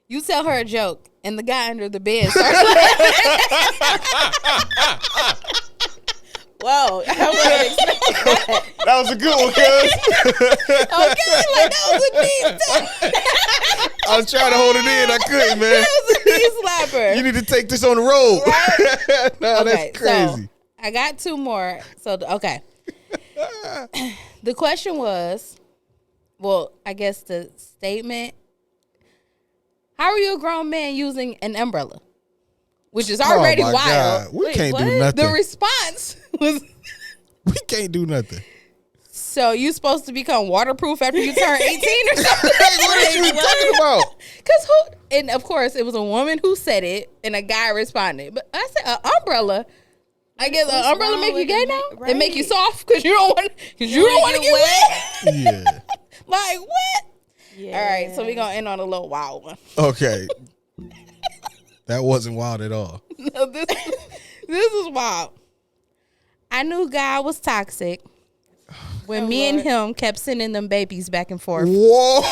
You tell her a joke, and the guy under the bed starts laughing. Whoa, I wasn't expecting that. That was a good one, cuz. Okay, like that was a knee. I was trying to hold it in. I couldn't, man. That was a knee slapper. You need to take this on the road. No, Okay, that's crazy. So I got two more. So okay, the question was, well, I guess the statement. How How are you a grown man using an umbrella? Which is already oh my wild. God. We can't what? do nothing. The response was, We can't do nothing. so you supposed to become waterproof after you turn 18 or something? What are you talking about? Because who? And of course, it was a woman who said it, and a guy responded. But I said, an umbrella. I guess an umbrella wrong make you with gay it? now? Right. It make you soft because you don't want to get wet. Yeah. Like what? Yeah. All right, so we're gonna end on a little wild one. Okay. That wasn't wild at all. No, this is wild. I knew God was toxic when Oh, me and Lord. him kept sending them babies back and forth. Whoa!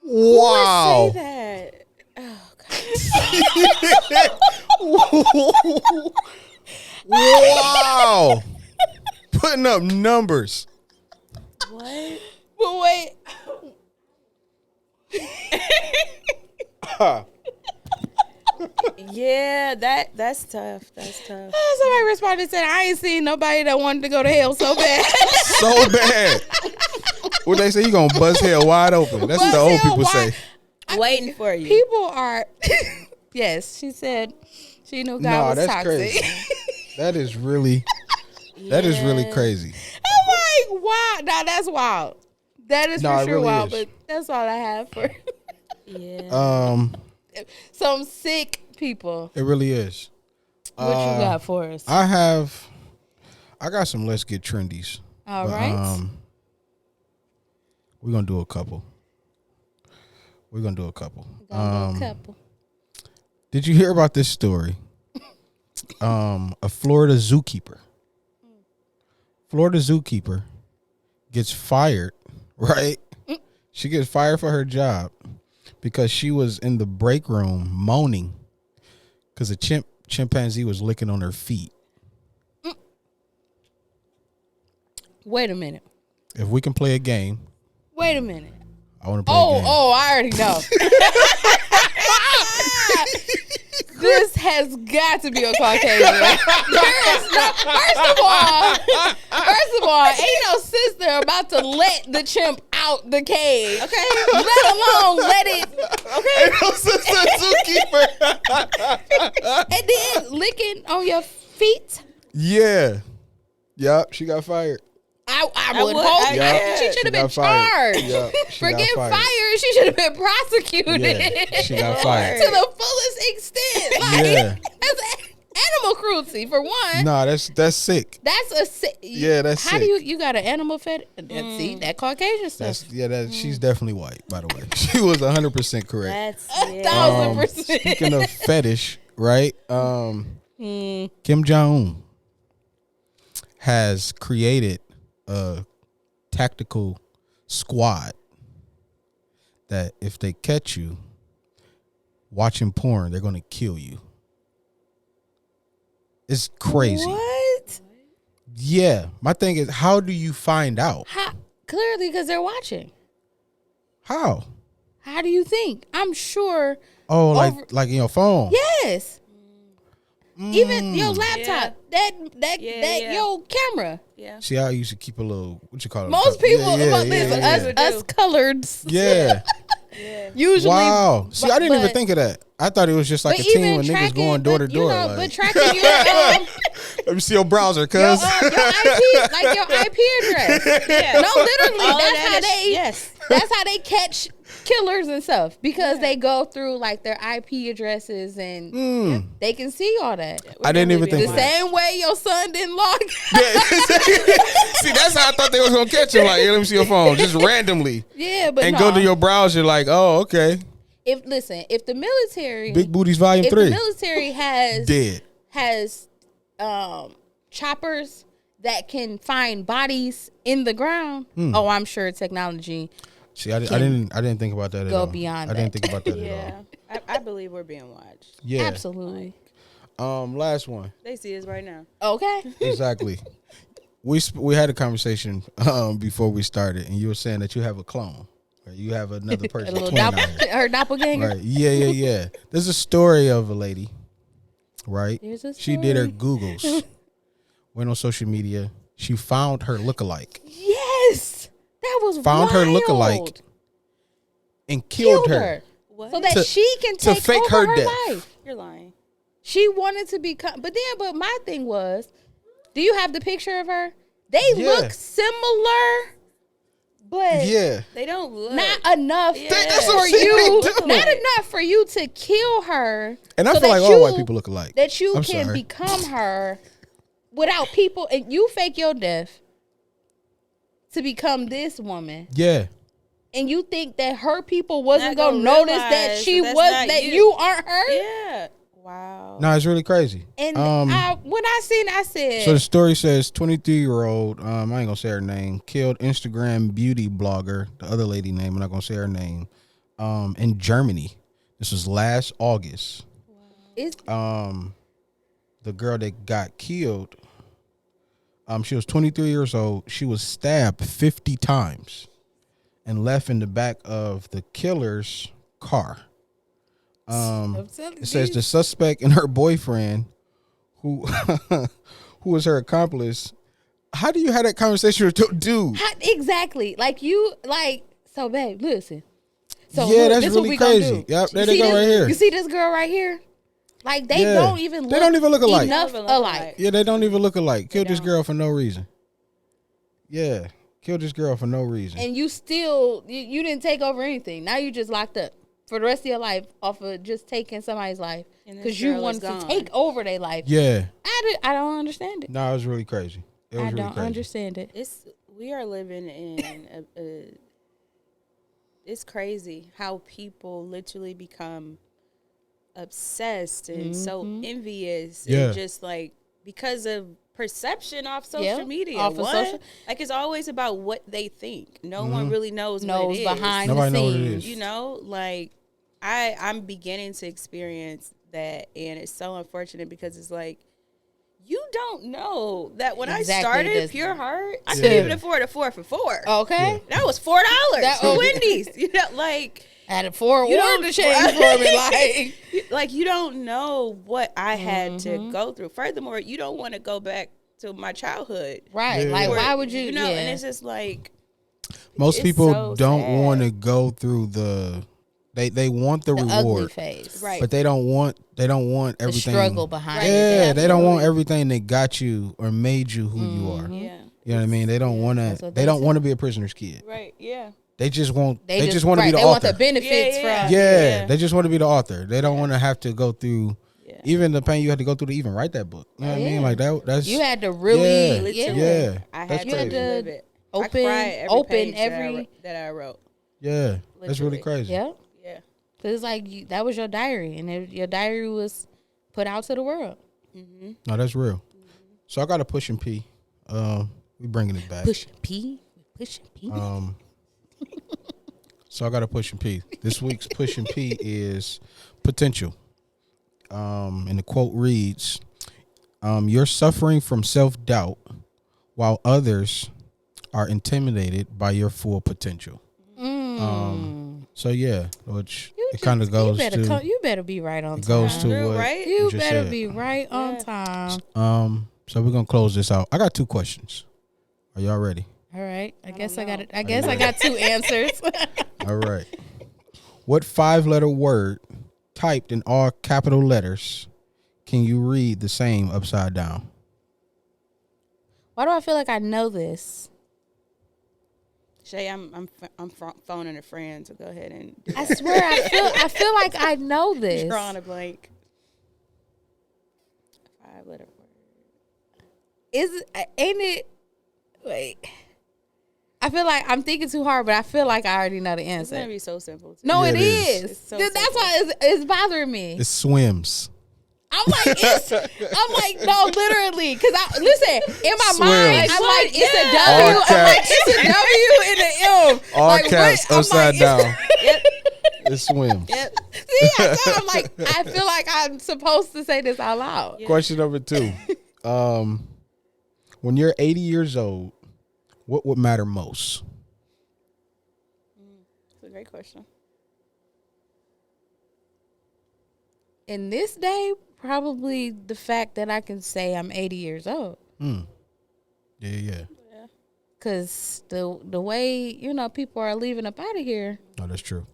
Wow! Say that. Oh God. Wow! Putting up numbers. What? But wait, Yeah, that's tough. That's tough. somebody responded and said, I ain't seen nobody that wanted to go to hell so bad. So bad. What they say? You gonna buzz hell wide open? That's what the Buzz old hell people wide- say. Waiting for you. People are, yes, she said she knew God Nah, was that's toxic. crazy. That is really Yeah. crazy. I'm like, wow. Nah, that's wild. That is Nah, for it sure really wild, is. but that's all I have for Yeah. some sick people. It really is. What you got for us? I got some let's get trendies. All But, right. we're gonna do a couple. Gonna do a couple. Did you hear about this story? A Florida zookeeper. Florida zookeeper gets fired, right? She gets fired for her job because she was in the break room moaning because a chimpanzee was licking on her feet. Wait a minute. If we can play a game, Wait a minute. I want to play a game. I already know. This has got to be a Caucasian. First of all, ain't no sister about to let the chimp out the cage. Okay, let alone let it. Okay, Ain't no sister zookeeper. and then licking on your feet. Yeah. Yup, she got fired. I would would- hope yeah. she should have been got fired. charged Yup, she for got getting fired. fired. She should have been prosecuted. Yeah, she got fired. To the fullest extent. Like, Yeah. that's animal cruelty for one. Nah, that's sick. That's a sick. Yeah, that's how sick. do you got an animal fetish? See that Caucasian stuff. She's definitely white, by the way. She was 100% correct. That's 1,000%. Speaking of fetish, right? Kim Jong-un has created a tactical squad that if they catch you watching porn, they're going to kill you. It's crazy. What? Yeah. My thing is, how do you find out? Clearly, because they're watching. How? How do you think? I'm sure. Oh, like in your phone. Yes. Even your laptop. That Yeah. your camera. Yeah. See, I used to keep a little, what you call it? Most people, Yeah. us coloreds. Yeah. Usually. Wow. See, I didn't even but- think of that. I thought it was just like a but team even of niggas tracking- going door to but, you door. know, like, but tracking your let me see your browser, cuz. your IP, like your IP address. Yeah. No, literally, All of that's that how is- they. yes. That's how they catch killers and stuff because they go through like their IP addresses and they can see all that. I didn't even The think of that. same way your son didn't log. See, that's how I thought they was gonna catch him. Like, yeah, let me see your phone, just randomly, Yeah, but and no. go to your browser. Like, oh, okay, If the military, Big Booties Volume if 3, the military dead. has choppers that can find bodies in the ground, oh, I'm sure technology. See, I didn't think about that at go all. beyond I didn't that. think about that at Yeah. all. I believe we're being watched. Yeah. Absolutely. Last one. They see us right now. Okay. Exactly. We had a conversation before we started, and you were saying that you have a clone. Right? You have another A person. little twin out here. her doppelganger. Right. Yeah. There's a story of a lady, right? There's a She did her story. Googles, went on social media. She found her lookalike. Yes, that was Found her wild. lookalike. and killed her. What? so that To- she can to take fake over her her death. life. You're lying. She wanted to become, but my thing was, do you have the picture of her? They Yeah. look similar, but Yeah. They don't look. not enough That's what for I'm saying, you. they do. Not enough for you to kill her. And I so feel that like all white people look alike. That you I'm can sorry. become her without people, and you fake your death to become this woman. Yeah. And you think that her people wasn't Not gonna gonna notice that realize she that that's was not that you. you aren't her? Yeah. Wow. No, it's really crazy. And when I seen it, I said, So the story says 23-year-old, I ain't gonna say her name, killed Instagram beauty blogger, the other lady name, I'm not gonna say her name, in Germany. This was last August. it's, The girl that got killed, she was 23 years old. She was stabbed 50 times and left in the back of the killer's car. It says the suspect and her boyfriend, who who was her accomplice. How do you have that conversation with your dude? exactly like so, babe. Listen. So Yeah, look, that's this really what we gonna crazy. do. Yep, there You they see go this- right here. You see this girl right here? Like they Yeah. don't even look. They don't even look alike. Enough They don't even look alike. alike. Yeah, they don't even look alike. Killed this don't. girl for no reason. Yeah, killed this girl for no reason. And you still you didn't take over anything. Now you just locked up for the rest of your life off of just taking somebody's life And this because you girl is wanted to gone. take over their life. Yeah, I don't understand it. no, it was really crazy. It was I really don't crazy. understand it. We are living in it's crazy how people literally become obsessed and so envious Yeah. and just like because of perception off social Yeah, media. off of What? social- Like it's always about what they think. No one really knows what it is. behind Nobody the know what it scenes. is. You know, like I'm beginning to experience that, and it's so unfortunate because it's like you don't know that when Exactly, I started that's- Pure Heart, I Yeah. couldn't even afford a 4 for $4. Okay, That was $4 That- for Wendy's. You know, like had it for You or don't- to change for me. Like you don't know what I had to go through. Furthermore, you don't want to go back to my childhood. right, Yeah. like Or, why would you? know, yeah. and it's just like Most It's people so don't sad. want to go through they want the the ugly reward, phase, Right. but they don't want The everything. struggle behind Right. it. Yeah, they don't want Absolutely. everything that got you or made you who you are. yeah. You know what I mean? They don't want That's to. what They they don't say. want to be a prisoner's kid. Right. Yeah. They just want. They just right, want to be the they want author. the benefits Yeah. from. Yeah, they just want to be the author. They don't want to have to go through Yeah. even the pain you had to go through to even write that book. You know what I mean? Yeah. Like that. That's You had to really, Yeah. Literally. Yeah, I that's had crazy. to live it. I Open- cried every open page every- that I wrote. yeah. That's really Literally. crazy. Yeah, Yeah. because like that was your diary, and your diary was put out to the world. No, that's real. So I got a push and pee. We bringing it back. Pushing P. So I got a push and pee. This week's push and pee is potential. And the quote reads, "You're suffering from self-doubt while others are intimidated by your full potential." So yeah, which it kind of goes to You better be right on time. goes to True, what right? You just better said. be right on Yeah. time. So we're gonna close this out. I got 2 questions. Are y'all ready? All right. I guess I know. got it. I guess I got 2 answers. All right. What 5-letter word typed in all capital letters can you read the same upside down? Why do I feel like I know this? Shay, I'm phoning a friend, so go ahead and I swear I feel like I know this. drawing a blank. 5-letter word. Ain't it? Wait. I feel like I'm thinking too hard, but I feel like I already know the It's gonna answer. be so simple. No, Yeah, it it is. is. It's so That's simple. why it's bothering me. It swims. I'm like, no, literally, because listen, in my Swims. mind, I'm like, it's a All W. I'm like, caps. it's a W and an M. All like, caps I'm upside like, down. Yep. It swims. Yep. See, I'm like, I feel like I'm supposed to say this out loud. Question number 2. When you're 80 years old, what would matter most? It's a great question. In this day, probably the fact that I can say I'm 80 years old. Yeah. Because the way, people are leaving up out of here. No, that's true.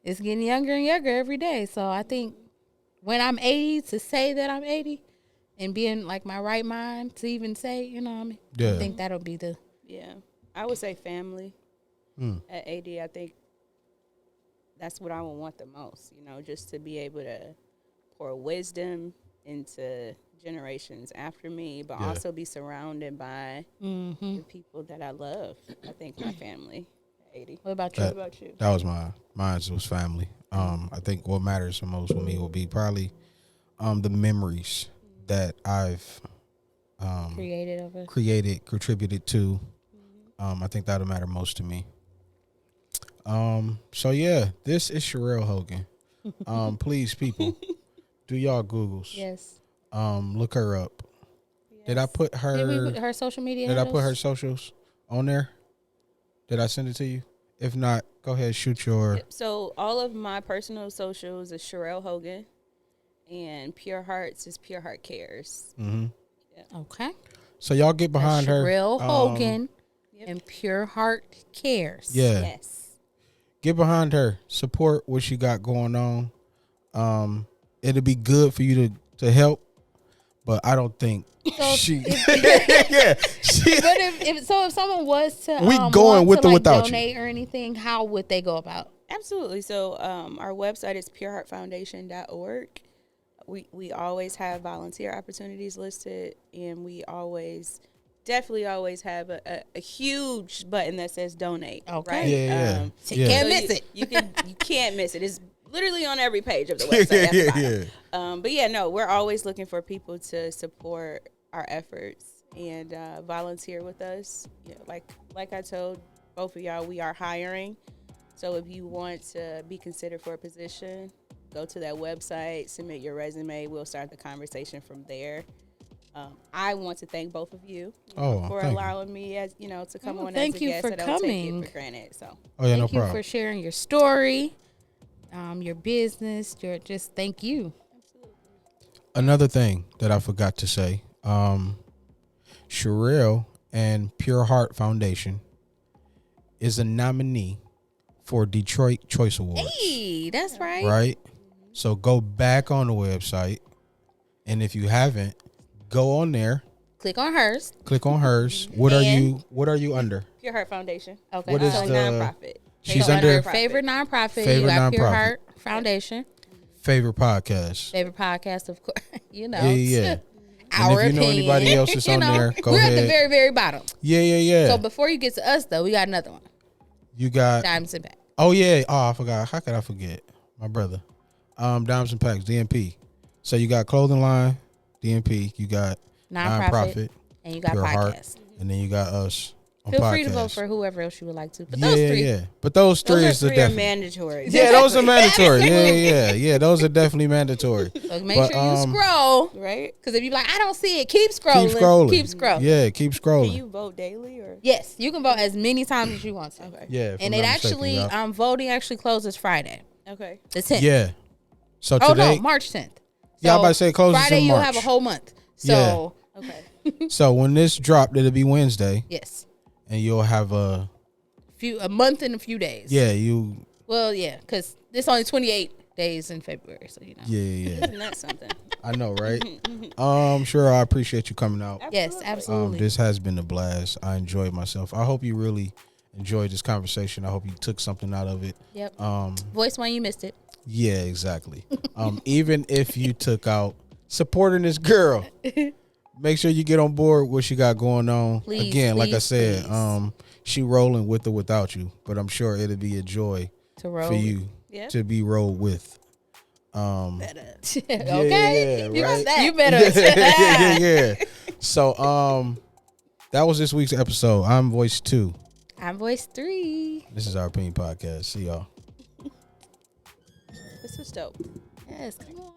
it's getting younger and younger every day. So I think when I'm 80, to say that I'm 80 and being like my right mind to even say, you know what I mean? Yeah. I think that'll be the. Yeah. I would say family. At 80, I think that's what I would want the most, you know, just to be able to pour wisdom into generations after me, but also be surrounded by the people that I love. I think my family at 80. What about you? What about you? That was mine. Mine was family. I think what matters the most with me will be probably the memories that I've created, contributed to. I think that'll matter most to me. So yeah, this is Sherelle Hogan. Please, people, do y'all Googles. Yes. Look her up. Yes. Did I put her? Did we put her social media? Did I put her socials on there? Did I send it to you? If not, go ahead, shoot your. Yep. So all of my personal socials is Sherelle Hogan, and Pure Hearts is Pure Heart Cares. Mm-hmm. Yep. Okay. So y'all get behind her. Sherelle Hogan and Pure Heart Cares. Yeah. Yes. Get behind her. Support what she got going on. It'll be good for you to help, but I don't think she. Yeah. But if someone was to we going with to, or without donate you or anything, how would they go about? Absolutely. So our website is pureheartfoundation.org. We always have volunteer opportunities listed, and we definitely always have a huge button that says donate. Okay. Right? Yeah. So you can't miss it. You can't miss it. It's literally on every page of the website. But yeah, no, we're always looking for people to support our efforts and volunteer with us. Yeah, like I told both of y'all, we are hiring. So if you want to be considered for a position, go to that website, submit your resume. We'll start the conversation from there. I want to thank both of you for allowing me, as to come on as a guest. I don't take it for granted. So thank you for sharing your story, your business. Thank you. Another thing that I forgot to say, Sherelle and Pure Heart Foundation is a nominee for Detroit Choice Awards. Hey, that's right. Right? So go back on the website, and if you haven't, go on there. Click on hers. What are you under? Pure Heart Foundation. Okay. What is the nonprofit? She's so under her favorite nonprofit. Favorite You got Pure nonprofit. Heart Foundation. Favorite podcast. Favorite podcast, of course. Yeah. Our and if you know anybody else that's on there, go we're ahead. We're at the very, very bottom. Yeah. So before you get to us, though, we got another one. You got Diamonds and Packs. Oh yeah. Oh, I forgot. How could I forget? My brother. Diamonds and Packs, DNP. So you got clothing line, DNP. You got nonprofit, and you got Pure podcast. Heart, and then you got us. Feel free to vote for whoever else you would like to. But yeah, those three. Yeah. But those three are mandatory. Yeah, those are mandatory. Yeah. Those are definitely mandatory. So make sure you scroll, right? Because if you're like, I don't see it, keep scrolling. Keep scrolling. Yeah, keep scrolling. Can you vote daily or? Yes, you can vote as many times as you want to. Okay. Yeah. And it actually, voting actually closes Friday. Okay. The 10th. Yeah. So today. March 10th. Yeah, I'm about to say it closes Friday. in You'll March. have a whole month. So. Yeah. Okay. So when this dropped, it'll be Wednesday. Yes. And you'll have a month and a few days. Yeah, you. Well, yeah, because it's only 28 days in February, so you know. Yeah. Isn't that something? I know, right? Sure. I appreciate you coming out. Yes, absolutely. This has been a blast. I enjoyed myself. I hope you really enjoyed this conversation. I hope you took something out of it. Yep. Voice one, you missed it. Yeah, exactly. Even if you took out supporting this girl, make sure you get on board what she got going on. Please, again, like I said, please. She rolling with or without you, but I'm sure it'll be a joy to roll for you to be rolled with. Better. Okay, you right? got that. You better. Yeah. So, that was this week's episode. I'm Voice 2. I'm Voice 3. This is our opinion podcast. See y'all. This was dope. Yes, come on.